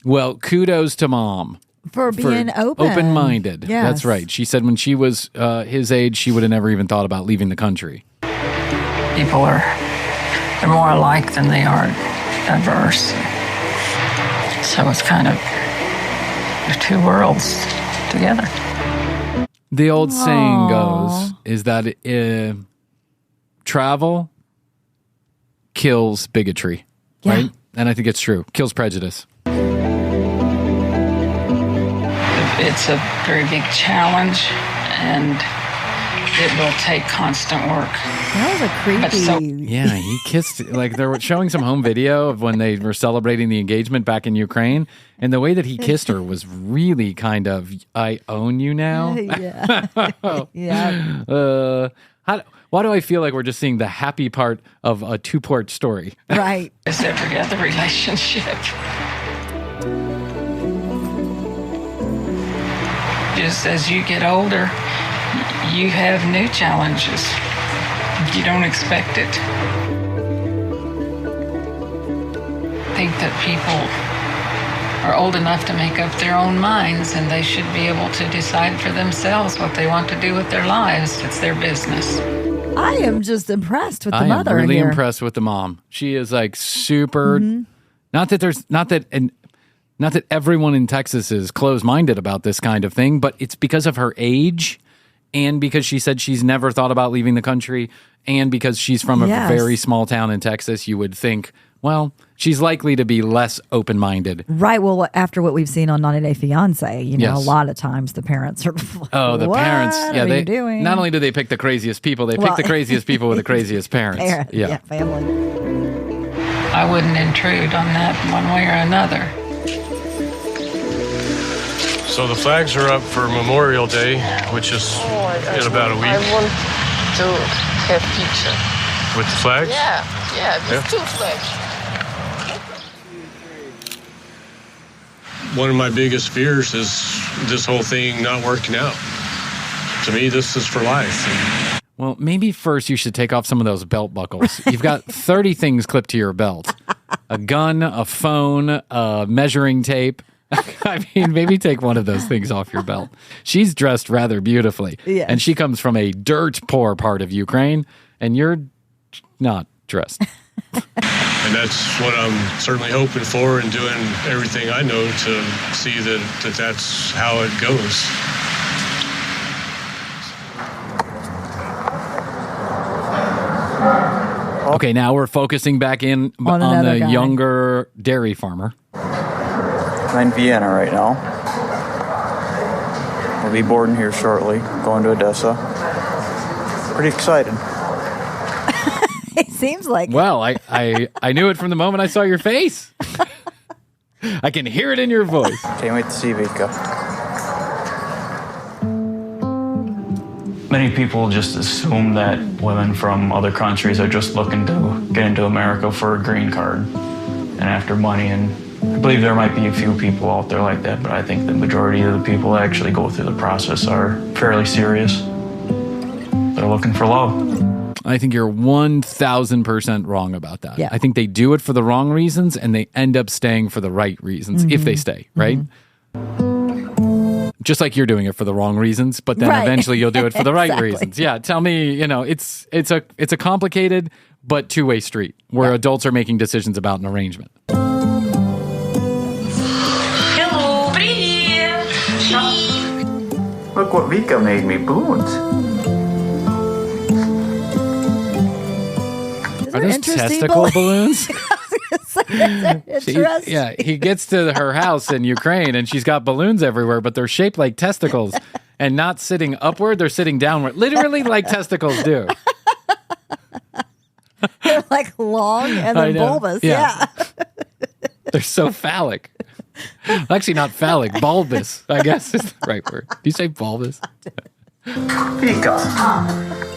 Well, kudos to Mom. For being open-minded. Yes. That's right. She said when she was his age, she would have never even thought about leaving the country. People they're more alike than they are diverse. So it's kind of the two worlds together. The old saying goes is that travel kills bigotry, right? And I think it's true. Kills prejudice. It's a very big challenge, and it will take constant work. That was a creepy. Yeah, he kissed. Like they were showing some home video of when they were celebrating the engagement back in Ukraine, and the way that he kissed her was really kind of, "I own you now." Yeah. Yeah. Why do I feel like we're just seeing the happy part of a two-part story? Right. As every other relationship. Just as you get older, you have new challenges. You don't expect it. I think that people are old enough to make up their own minds, and they should be able to decide for themselves what they want to do with their lives. It's their business. I am just impressed with the mother. I am really here. impressed with the mom. She is like super. Not that everyone in Texas is closed-minded about this kind of thing, but it's because of her age, and because she said she's never thought about leaving the country, and because she's from a very small town in Texas. You would think, well, she's likely to be less open-minded. Right. Well, after what we've seen on 90 Day Fiancé, a lot of times the parents are like, the what parents. Yeah, are you doing? Not only do they pick the craziest people, they pick the craziest people with the craziest parents. Yeah, family. I wouldn't intrude on that one way or another. So the flags are up for Memorial Day, which is in about a week. I want to have picture. With the flags? Yeah, with two flags. One of my biggest fears is this whole thing not working out. To me, this is for life. Well, maybe first you should take off some of those belt buckles. You've got 30 things clipped to your belt. A gun, a phone, a measuring tape. I mean, maybe take one of those things off your belt. She's dressed rather beautifully. Yes. And she comes from a dirt poor part of Ukraine, and you're not dressed. And that's what I'm certainly hoping for, and doing everything I know to see that's how it goes. Okay, now we're focusing back in on the guy. younger dairy farmer. I'm in Vienna right now. We'll be boarding here shortly, going to Odessa. Pretty excited. It seems like. Well, I knew it from the moment I saw your face. I can hear it in your voice. Can't wait to see Vika. Many people just assume that women from other countries are just looking to get into America for a green card and after money, and I believe there might be a few people out there like that, but I think the majority of the people that actually go through the process are fairly serious. They're looking for love. I think you're 1,000% wrong about that. Yeah. I think they do it for the wrong reasons, and they end up staying for the right reasons, if they stay, right? Just like you're doing it for the wrong reasons, but then eventually you'll do it for the right reasons. Yeah, tell me, it's a complicated but two-way street where adults are making decisions about an arrangement. Hello, привет. Look what Vika made me, balloons. Are those testicle balloons? He gets to her house in Ukraine and she's got balloons everywhere, but they're shaped like testicles and not sitting upward, they're sitting downward. Literally like testicles do. They're like long and then bulbous. Yeah. They're so phallic. Actually, not phallic, bulbous, I guess is the right word. Do you say bulbous? Vika.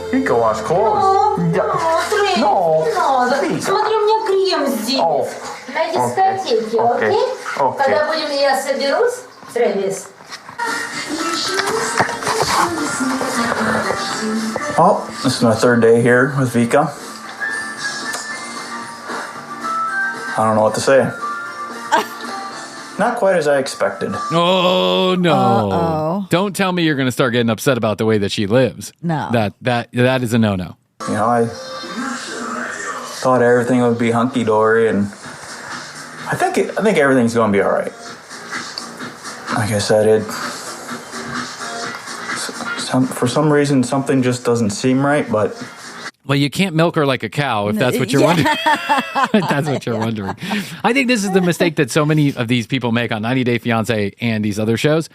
Vika wash clothes. No. Смотри, у меня крем здесь. На дискотеке, окей? Когда я соберусь, Трэвис. Oh, this is my third day here with Vika. I don't know what to say. Not quite as I expected. Oh, no. Uh-oh. Don't tell me you're going to start getting upset about the way that she lives. No. That is a no-no. I thought everything would be hunky-dory, and I think everything's going to be all right. Like I said, for some reason, something just doesn't seem right, but... Well, you can't milk her like a cow if that's what you're wondering. That's what you're wondering. I think this is the mistake that so many of these people make on 90 Day Fiancé and these other shows.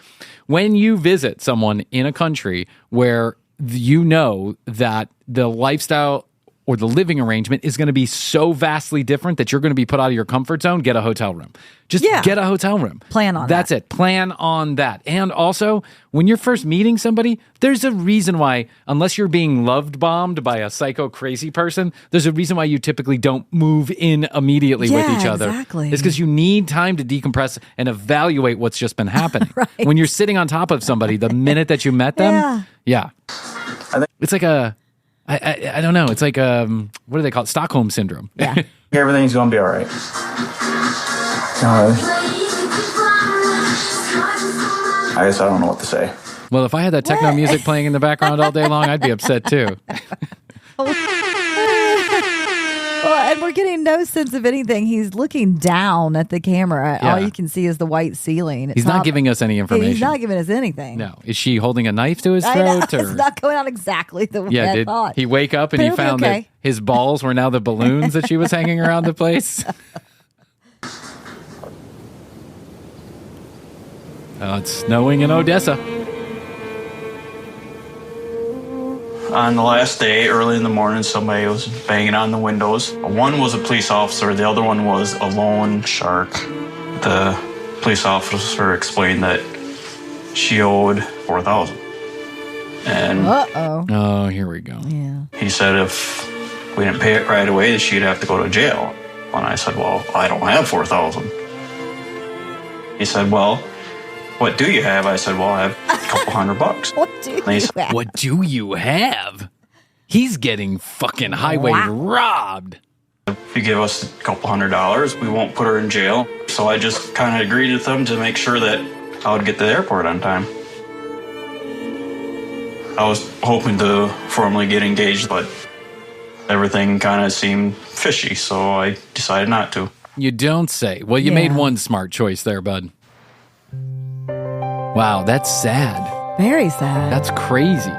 When you visit someone in a country where you know that the lifestyle or the living arrangement is going to be so vastly different that you're going to be put out of your comfort zone, get a hotel room. Just get a hotel room. Plan on That's it. Plan on that. And also, when you're first meeting somebody, there's a reason why, unless you're being loved bombed by a psycho crazy person, there's a reason why you typically don't move in immediately with each other. Exactly. It's because you need time to decompress and evaluate what's just been happening. Right. When you're sitting on top of somebody, the minute that you met them, it's like I don't know. It's like, what do they call it? Stockholm Syndrome. Yeah. Everything's going to be all right. I guess I don't know what to say. Well, if I had that techno music playing in the background all day long, I'd be upset too. Well, and we're getting no sense of anything. He's looking down at the camera. Yeah. All you can see is the white ceiling. He's not giving us any information. He's not giving us anything. No. Is she holding a knife to his I know. throat? It's not going on exactly the way I Did thought. he wake up and But he it'll be found okay. that his balls were now the balloons that she was hanging around the place? It's snowing in Odessa. On the last day, early in the morning, somebody was banging on the windows. One was a police officer, the other one was a loan shark. The police officer explained that she owed $4,000. And oh, here we go. Yeah. He said if we didn't pay it right away, she'd have to go to jail. And I said, well, I don't have $4,000. He said, well, what do you have? I said, well, I have a couple $100. What do you have? What do you have? He's getting fucking highway robbed. If you give us a couple $100, we won't put her in jail. So I just kind of agreed with them to make sure that I would get to the airport on time. I was hoping to formally get engaged, but everything kind of seemed fishy, so I decided not to. You don't say. Well, you made one smart choice there, bud. Wow, that's sad. Very sad. That's crazy.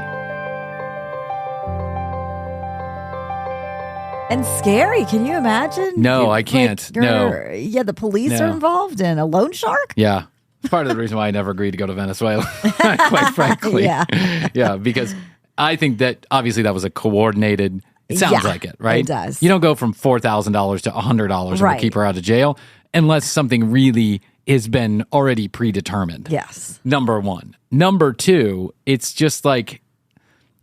And scary. Can you imagine? No, I can't. No. Yeah, the police are involved in a loan shark? Yeah. It's part of the reason why I never agreed to go to Venezuela, quite frankly. Yeah, because I think that obviously that was a coordinated, it sounds like it, right? It does. You don't go from $4,000 to $100 and keep her out of jail unless something really has been already predetermined. Yes. Number one. Number two, it's just like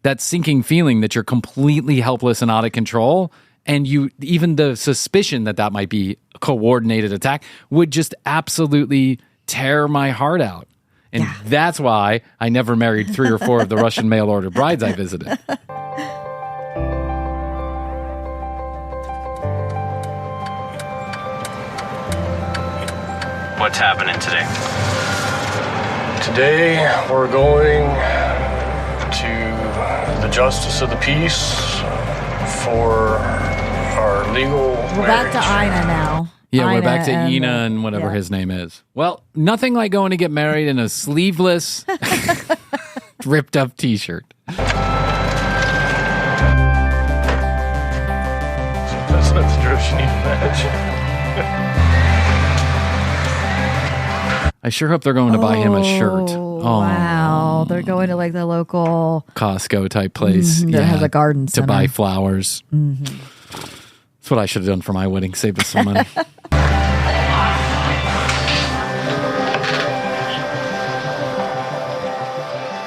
that sinking feeling that you're completely helpless and out of control. And you, even the suspicion that that might be a coordinated attack would just absolutely tear my heart out. And that's why I never married 3 or 4 of the Russian mail order brides I visited. What's happening today? Today, we're going to the Justice of the Peace for our legal We're back to Ina now. Yeah, we're back to and Ina and whatever his name is. Well, nothing like going to get married in a sleeveless, ripped up t-shirt. That's not the dress you need to match. I sure hope they're going to buy him a shirt. Oh, wow. They're going to like the local Costco type place. that has a garden to center. buy flowers. Mm-hmm. That's what I should have done for my wedding. Save us some money.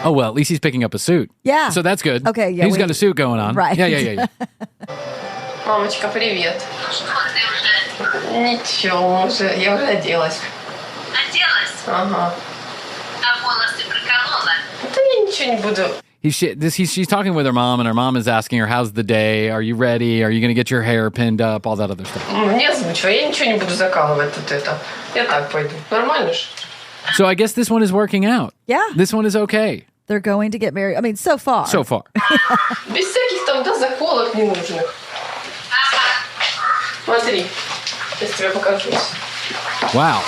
Oh, well, at least he's picking up a suit. Yeah. So that's good. Okay, yeah. He's got a suit going on. Right. Yeah. Мамочка, привет. Ничего, я уже оделась. Оделась? Ага. А волосы приколола? Да я ничего не буду. She's talking with her mom, and her mom is asking her, how's the day? Are you ready? Are you going to get your hair pinned up? All that other stuff. Мне озвучила, я ничего не буду закалывать тут это. Я так пойду. Нормально же? So I guess this one is working out. Yeah. This one is okay. They're going to get married. I mean, so far. So far. Без всяких там заколок ненужных. Смотри, сейчас тебе покажу. Wow.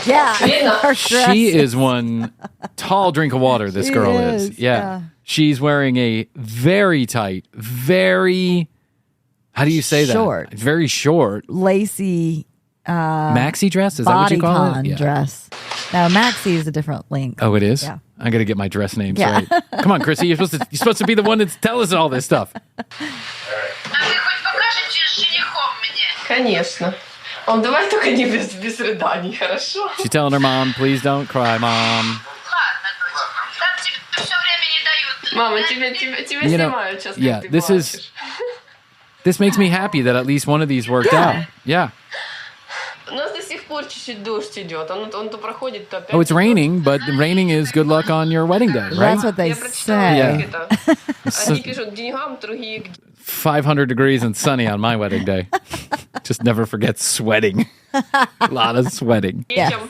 Yeah. Видно? Her dress She is one tall drink of water, this She girl is. Yeah. She's wearing a very tight, very, how do you say short. that? Very short. Lacy. Maxi dress? Is that what you call it? Yeah. Dress. No, maxi is a different length. Oh, it is? Yeah. I got to get my dress names right. Come on, Krissy. You're supposed to be the one that tell us all this stuff. Конечно. Давай только не без рыданий, хорошо? She's telling her mom, please don't cry, mom. Мама, тебя снимают сейчас, yeah, как ты плачешь. This makes me happy that at least one of these worked out. Yeah. У нас до сих пор чуть-чуть дождь идет. Он-то проходит, то опять. Oh, it's raining, but raining is good luck on your wedding day, right? That's what they say. Yeah. Они пишут деньгам, другие... 500 degrees and sunny on my wedding day. Just never forget sweating. A lot of sweating. Yeah.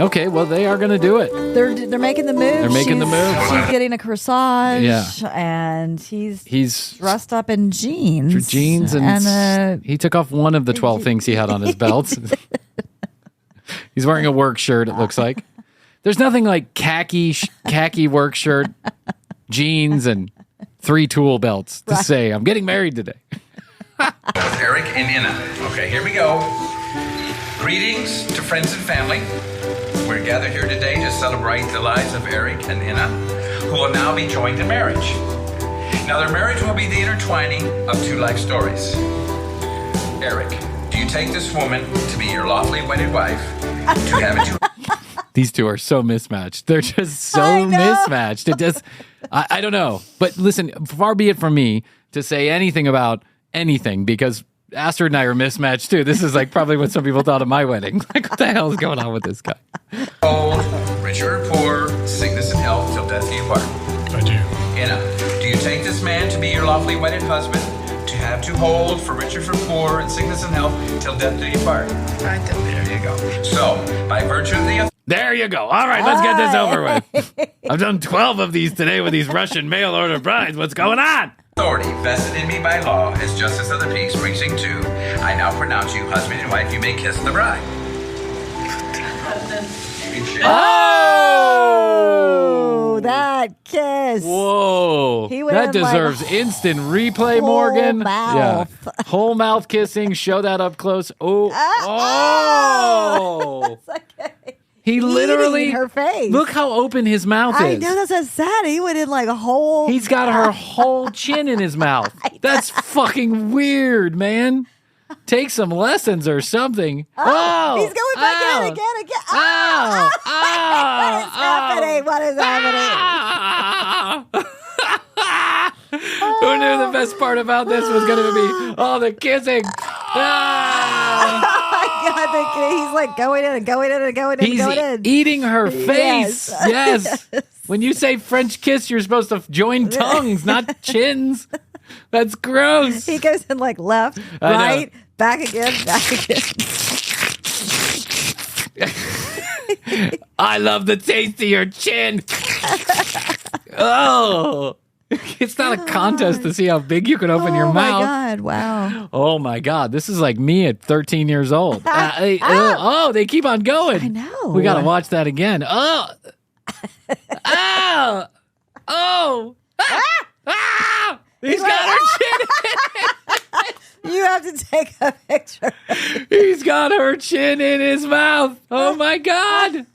Okay, well, they are going to do it. They're making the move. They're making the move. She's getting a corsage. Yeah. And he's dressed up in jeans. Jeans and he took off one of the 12 things he had on his belt. He's wearing a work shirt, it looks like. There's nothing like khaki work shirt, jeans, and 3 tool belts to say, I'm getting married today. Eric and Inna. Okay, here we go. Greetings to friends and family. We're gathered here today to celebrate the lives of Eric and Inna, who will now be joined in marriage. Now, their marriage will be the intertwining of 2 life stories. Eric, do you take this woman to be your lawfully wedded wife, to have a These two are so mismatched. They're just so mismatched. It just, I don't know. But listen, far be it from me to say anything about anything, because Astrid and I are mismatched too. This is like probably what some people thought of my wedding. Like, what the hell is going on with this guy? old, rich or poor, sickness and health, till death do you part? I do. Inna, do you take this man to be your lawfully wedded husband, to have to hold for rich or for poor, and sickness and health, till death do you part? Right, there you go. So, by virtue of the... There you go. All right, let's get this over with. I've done 12 of these today with these Russian mail order brides. What's going on? Authority vested in me by law as Justice of the Peace, Precinct 2, I now pronounce you husband and wife. You may kiss the bride. Oh, that kiss. Whoa. That deserves instant replay, Morgan. Mouth. Yeah. Whole mouth kissing. Show that up close. Oh. Okay. He literally, her face. Look how open his mouth is. I know, that's so sad. He went in like a whole... He's got her whole chin in his mouth. That's fucking weird, man. Take some lessons or something. Oh, he's going back in again. Oh, What is happening? Who knew the best part about this was going to be all the kissing? God, he's like going in and going in and going in and going in. He's eating her face. Yes. When you say French kiss, you're supposed to join tongues, not chins. That's gross. He goes in like left, right, back again. I love the taste of your chin. Oh. It's not a contest to see how big you can open your mouth. Oh, my God. Wow. Oh, my God. This is like me at 13 years old. They keep on going. I know. We got to watch that again. Oh. Oh. Oh. He's got her chin. You have to take a picture. He's got her chin in his mouth. Oh, my God.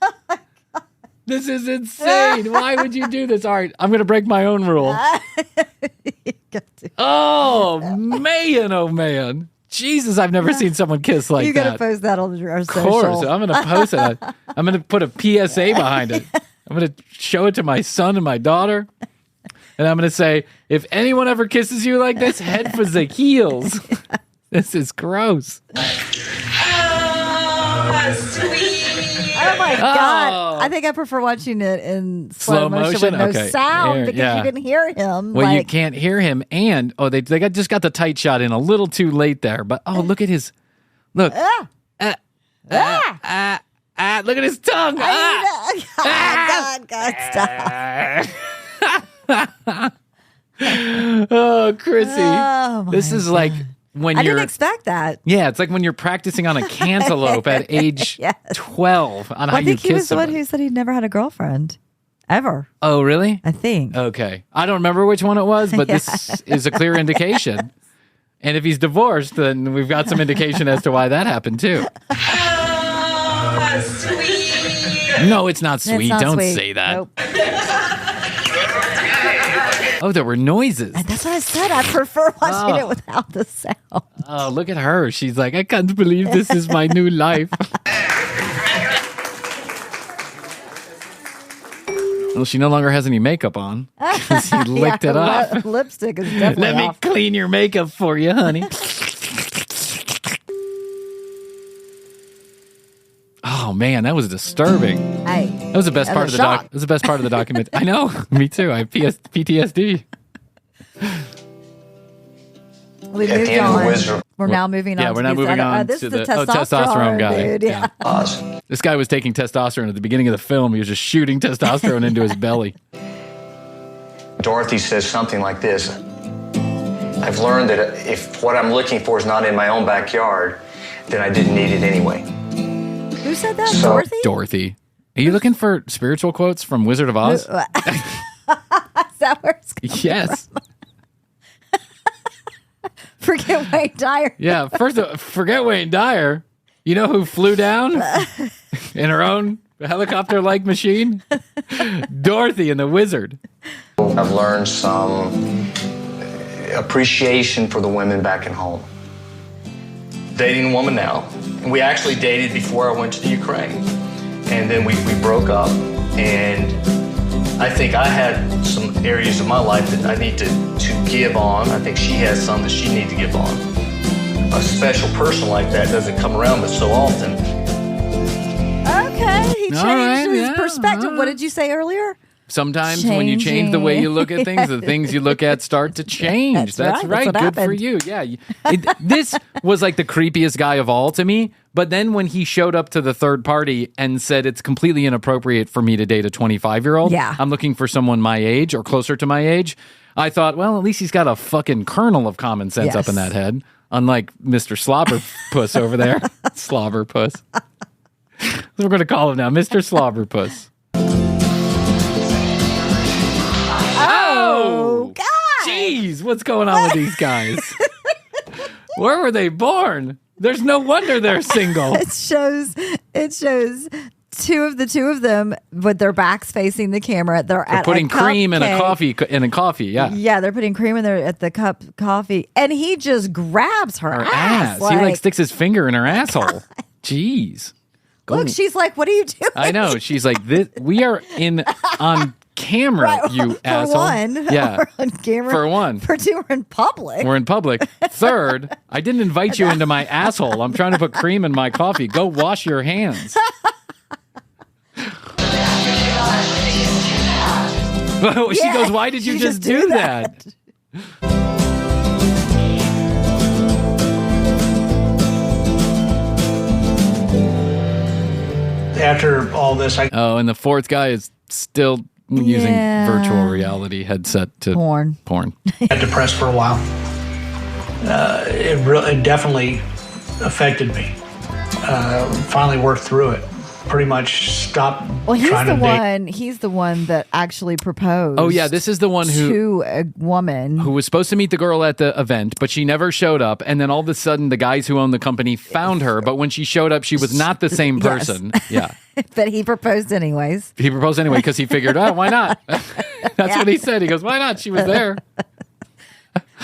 This is insane. Why would you do this? All right, I'm going to break my own rule. Oh, man. Oh, man. Jesus, I've never seen someone kiss like that. You got to post that on our social. Of course. I'm going to post it. I'm going to put a PSA behind it. I'm going to show it to my son and my daughter. And I'm going to say, if anyone ever kisses you like this, head for the heels. This is gross. Oh, sweet. Oh, my God. I think I prefer watching it in slow motion with no sound because you can hear him. Well, you can't hear him. And, they just got the tight shot in a little too late there. But, look at his, look. Look at his tongue. God, stop. Oh, Krissy. Oh, this is like when I you're... didn't expect that. Yeah, it's like when you're practicing on a cantaloupe at age 12 on how you kiss somebody. I think he was the one who said he'd never had a girlfriend. Ever. Oh, really? I think. Okay. I don't remember which one it was, but this is a clear indication. And if he's divorced, then we've got some indication as to why that happened, too. Sweet. No, it's not sweet. It's not don't sweet. say that. Nope. Oh, there were noises. And that's what I said. I prefer watching it without the sound. Oh, look at her. She's like, I can't believe this is my new life. Well, she no longer has any makeup on because he licked it off. Lipstick is definitely Let me off. clean your makeup for you, honey. Oh man, that was disturbing. Hey, that was the best part of the doc. That was the best part of the document. I know, me too. I have PTSD. We moved on. We're now moving on. Yeah, we're now moving on this to is the testosterone guy. Dude, yeah. This guy was taking testosterone at the beginning of the film. He was just shooting testosterone into his belly. Dorothy says something like this. I've learned that if what I'm looking for is not in my own backyard, then I didn't need it anyway. Who said that? Dorothy? Dorothy. Are you looking for spiritual quotes from Wizard of Oz? Is that where it's coming Yes. from? Forget Wayne Dyer. Yeah, forget Wayne Dyer. You know who flew down in her own helicopter-like machine? Dorothy and the Wizard. I've learned some appreciation for the women back at home. Dating a woman now. And we actually dated before I went to the Ukraine. And then we broke up. And I think I had some areas of my life that I need to give on. I think she has some that she needs to give on. A special person like that doesn't come around but so often. Okay, he changed his perspective. What did you say earlier? Sometimes when you change the way you look at things, the things you look at start to change. That's right. Good happened. for you. Yeah. This was like the creepiest guy of all to me. But then when he showed up to the third party and said it's completely inappropriate for me to date a 25-year-old, I'm looking for someone my age or closer to my age, I thought, well, at least he's got a fucking kernel of common sense up in that head. Unlike Mr. Slobberpuss over there. Slobberpuss. We're going to call him now, Mr. Slobberpuss. Oh, God. Jeez, what's going on with these guys? Where were they born? There's no wonder they're single. It shows two of them with their backs facing the camera. They're putting cream in a coffee. Yeah. Yeah, they're putting cream in there at the cup coffee, and he just grabs her ass. He like sticks his finger in her asshole. Jeez. Look, she's like, "What are you doing?" I know. She's like, "We are on camera, right, you for asshole." One, yeah, we're on camera. For one, for two, we're in public. We're in public. Third, I didn't invite you into my asshole. I'm trying to put cream in my coffee. Go wash your hands. She goes, "Why did you just do that?" After all this, and the fourth guy is still using virtual reality headset to porn. I got depressed for a while. It definitely affected me. Finally worked through it. Pretty much stopped. Well, he's the one that actually proposed. Oh yeah, this is the one to a woman who was supposed to meet the girl at the event, but she never showed up. And then all of a sudden, the guys who own the company found her. But when she showed up, she was not the same person. Yeah, but he proposed anyways. He proposed anyway because he figured, why not? That's what he said. He goes, why not? She was there.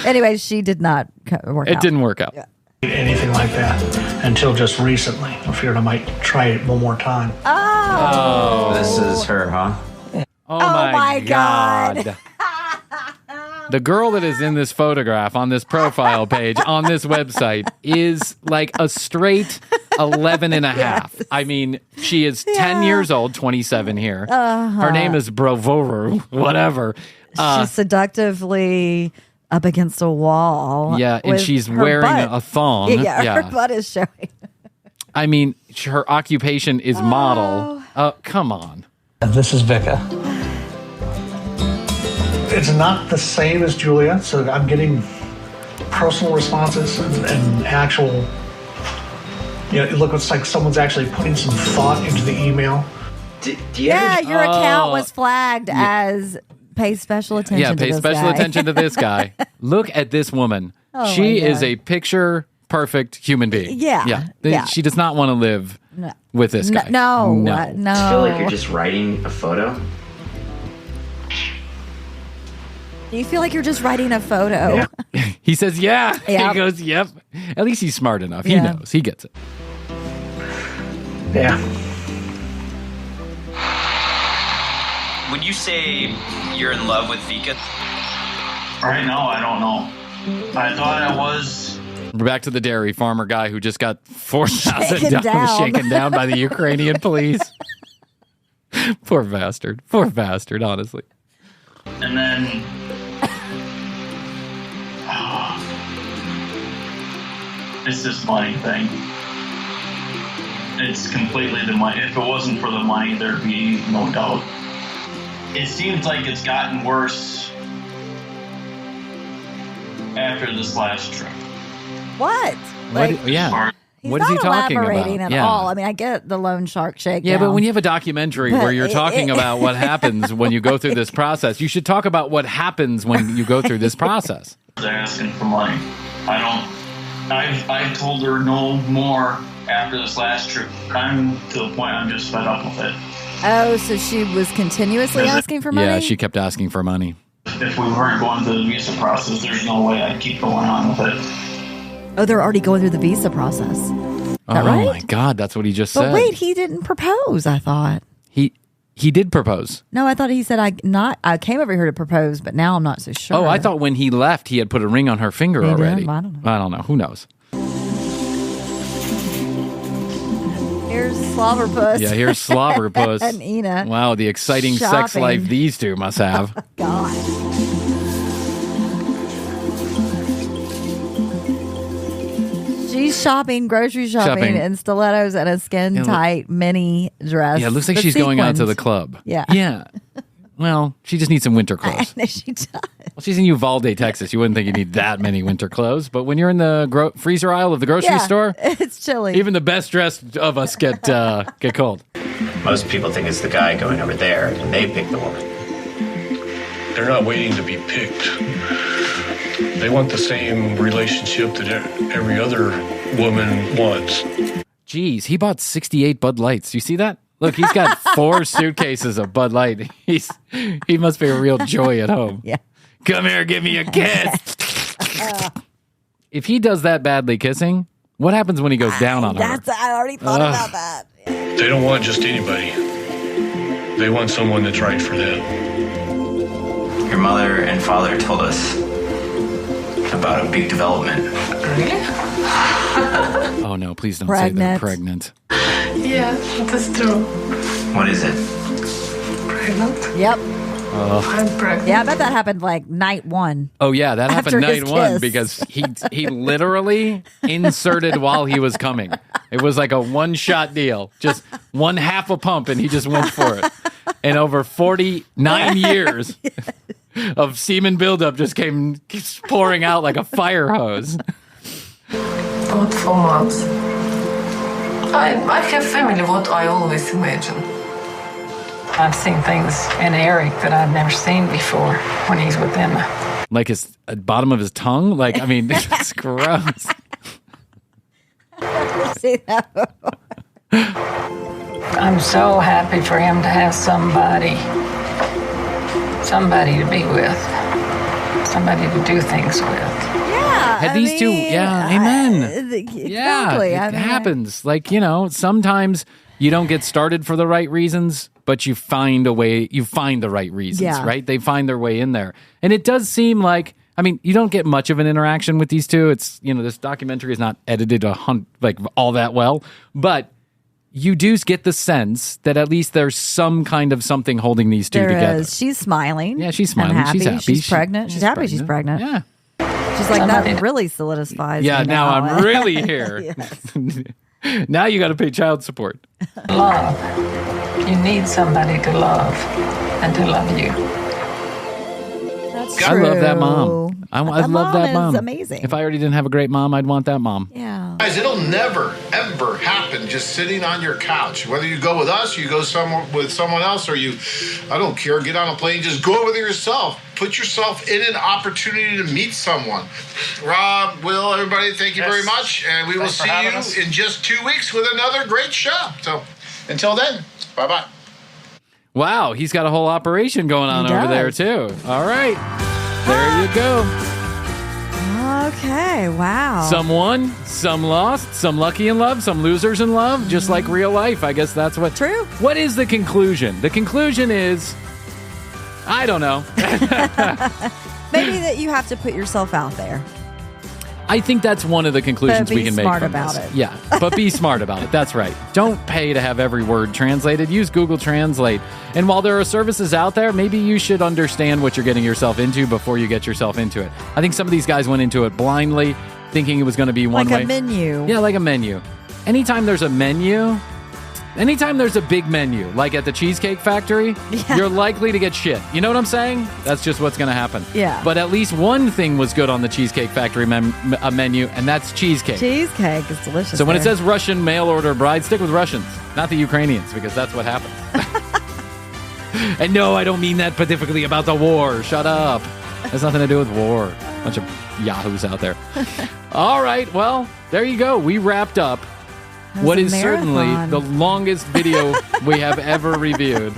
Anyways, she did not work out. It didn't work out. Yeah. Anything like that until just recently. I figured I might try it one more time. Oh, this is her, huh? Oh my God. The girl that is in this photograph on this profile page on this website is like a straight 11 and a half. Yes. I mean, she is 10 years old, 27 here. Her name is Brovoru, whatever. She's seductively up against a wall. Yeah, and she's wearing a thong. Yeah, her butt is showing. I mean, her occupation is model. Oh, come on. This is Vika. It's not the same as Julia, so I'm getting personal responses and actual. It looks like someone's actually putting some thought into the email. Your account was flagged as pay special attention to this guy. Yeah, pay special attention to this guy. Look at this woman. Oh, she is a picture-perfect human being. Yeah. She does not want to live with this guy. No. I feel like you're just writing a photo. Do you feel like you're just writing a photo? Yeah. He says, yeah. Yep. He goes, yep. At least he's smart enough. He knows. He gets it. Yeah. Would you say you're in love with Vika? Right now, I don't know. I thought I was. We're back to the dairy farmer guy who just got $4,000 shaken down by the Ukrainian police. Poor bastard, honestly. And then it's this money thing. It's completely the money. If it wasn't for the money, there'd be no doubt. It seems like it's gotten worse after this last trip. What? Yeah. He's what is he talking about? Elaborating at all. I mean, I get the loan shark shakedown. Yeah, but when you have a documentary where you're talking about what happens when you go through this process, you should talk about what happens when you go through this process. They're asking for money. I've told her no more after this last trip. I'm to the point I'm just fed up with it. Oh, so she was continuously asking for money? Yeah, she kept asking for money. If we weren't going through the visa process, there's no way I'd keep going on with it. Oh, they're already going through the visa process. Is that right? Oh, my God. That's what he just said. But wait, he didn't propose, I thought. He did propose. No, I thought he said, I came over here to propose, but now I'm not so sure. Oh, I thought when he left, he had put a ring on her finger already. Did? I don't know. Who knows? Here's Slobberpuss. Yeah, here's Slobberpuss. And Ina. Wow, the exciting sex life these two must have. God. She's grocery shopping in stilettos and a skin-tight mini dress. Yeah, it looks like she's going out to the club. Yeah. Yeah. Well, she just needs some winter clothes. I know she does. Well, she's in Uvalde, Texas. You wouldn't think you need that many winter clothes. But when you're in the freezer aisle of the grocery store, it's chilly. Even the best dressed of us get cold. Most people think it's the guy going over there, and they pick the woman. They're not waiting to be picked. They want the same relationship that every other woman wants. Geez, he bought 68 Bud Lights. You see that? Look, he's got 4 suitcases of Bud Light. He must be a real joy at home. Yeah. Come here, give me a kiss. If he does that badly kissing, what happens when he goes down on her? I already thought about that. They don't want just anybody. They want someone that's right for them. Your mother and father told us about a big development. Really? Oh no, please don't say they're pregnant. Yeah, that's true. What is it? Pregnant? Yep. I'm pregnant. Yeah, I bet that happened like night 1. Oh yeah, that happened After his night 1 kiss. because he literally inserted while he was coming. It was like a one-shot deal, just one half a pump, and he just went for it. And over 49 years of semen buildup just came pouring out like a fire hose. About 4 months. I have family, what I always imagine. I've seen things in Eric that I've never seen before when he's with Emma. Like his bottom of his tongue? Like, I mean, it's gross. See that before. I'm so happy for him to have somebody to be with, somebody to do things with. Yeah. Had these two, amen. Exactly. Yeah, it happens. Like, sometimes you don't get started for the right reasons, but you find a way, you find the right reasons, right? They find their way in there. And it does seem like, I mean, you don't get much of an interaction with these two. It's, this documentary is not edited all that well, but you do get the sense that at least there's some kind of something holding these two together. She's smiling. Yeah, she's smiling. Happy. She's happy. She's pregnant. She's happy she's pregnant. Yeah. She's like, that really solidifies Yeah, me now I'm really here. Now you got to pay child support. Love. You need somebody to love and to love you. That's I love that mom. I love that mom. Is amazing. If I already didn't have a great mom, I'd want that mom. Yeah. Guys, it'll never, ever happen just sitting on your couch. Whether you go with us, you go somewhere with someone else, or I don't care, get on a plane, just go with yourself. Put yourself in an opportunity to meet someone. Rob, Will, everybody, thank you very much. And we will see you in just 2 weeks with another great show. So until then, bye-bye. Wow, he's got a whole operation going on over there, too. All right. There you go. Okay, wow. Some won, some lost, some lucky in love, some losers in love, just like real life. I guess that's what... True. What is the conclusion? The conclusion is... I don't know. Maybe that you have to put yourself out there. I think that's one of the conclusions we can make from this. Be smart about it. Yeah, but be smart about it. That's right. Don't pay to have every word translated. Use Google Translate. And while there are services out there, maybe you should understand what you're getting yourself into before you get yourself into it. I think some of these guys went into it blindly, thinking it was going to be one way. Like a menu. Yeah, like a menu. Anytime there's a big menu, like at the Cheesecake Factory, you're likely to get shit. You know what I'm saying? That's just what's going to happen. Yeah. But at least one thing was good on the Cheesecake Factory menu, and that's cheesecake. Cheesecake is delicious. So when it says Russian mail-order bride, stick with Russians, not the Ukrainians, because that's what happens. And no, I don't mean that specifically about the war. Shut up. Has nothing to do with war. Bunch of yahoos out there. All right, well, there you go. We wrapped up what is certainly the longest video we have ever reviewed.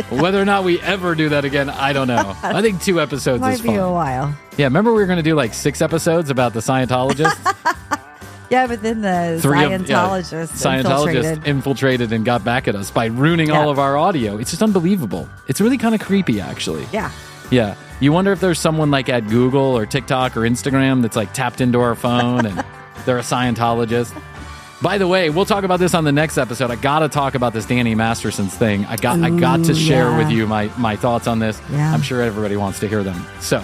Whether or not we ever do that again, I don't know. I think 2 episodes is fun. Might be a while. Yeah, remember we were going to do like 6 episodes about the Scientologists? Yeah, but then the Scientologists infiltrated and got back at us by ruining all of our audio. It's just unbelievable. It's really kind of creepy, actually. Yeah. Yeah. You wonder if there's someone like at Google or TikTok or Instagram that's like tapped into our phone and they're a Scientologist. By the way, we'll talk about this on the next episode. I got to talk about this Danny Masterson's thing. I got to share with you my thoughts on this. Yeah. I'm sure everybody wants to hear them. So,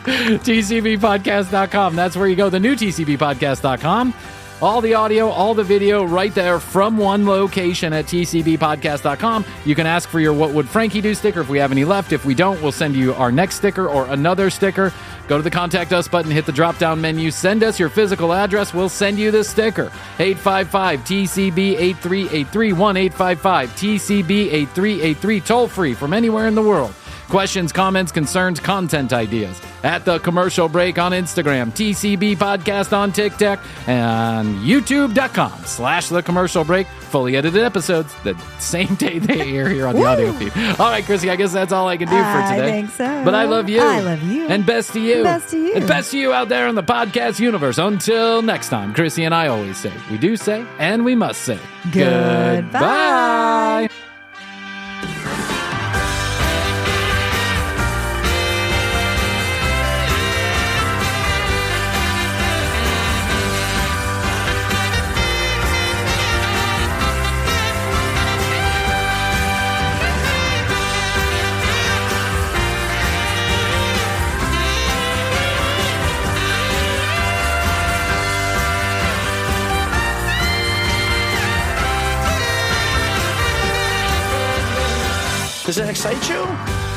TCBpodcast.com. That's where you go. The new TCBpodcast.com. All the audio, all the video right there from one location at TCBpodcast.com. You can ask for your What Would Frankie Do sticker if we have any left. If we don't, we'll send you our next sticker or another sticker. Go to the Contact Us button, hit the drop-down menu, send us your physical address. We'll send you the sticker. 855-TCB-8383, 1-855-TCB-8383, toll-free from anywhere in the world. Questions, comments, concerns, content ideas. At The Commercial Break on Instagram, TCB Podcast on TikTok, and YouTube.com/The Commercial Break. Fully edited episodes the same day they air here on the audio feed. All right, Krissy, I guess that's all I can do for today. I think so. But I love you. I love you. And best to you. Best to you. And best to you out there in the podcast universe. Until next time, Krissy and I always say, we do say, and we must say, goodbye. Does that excite you?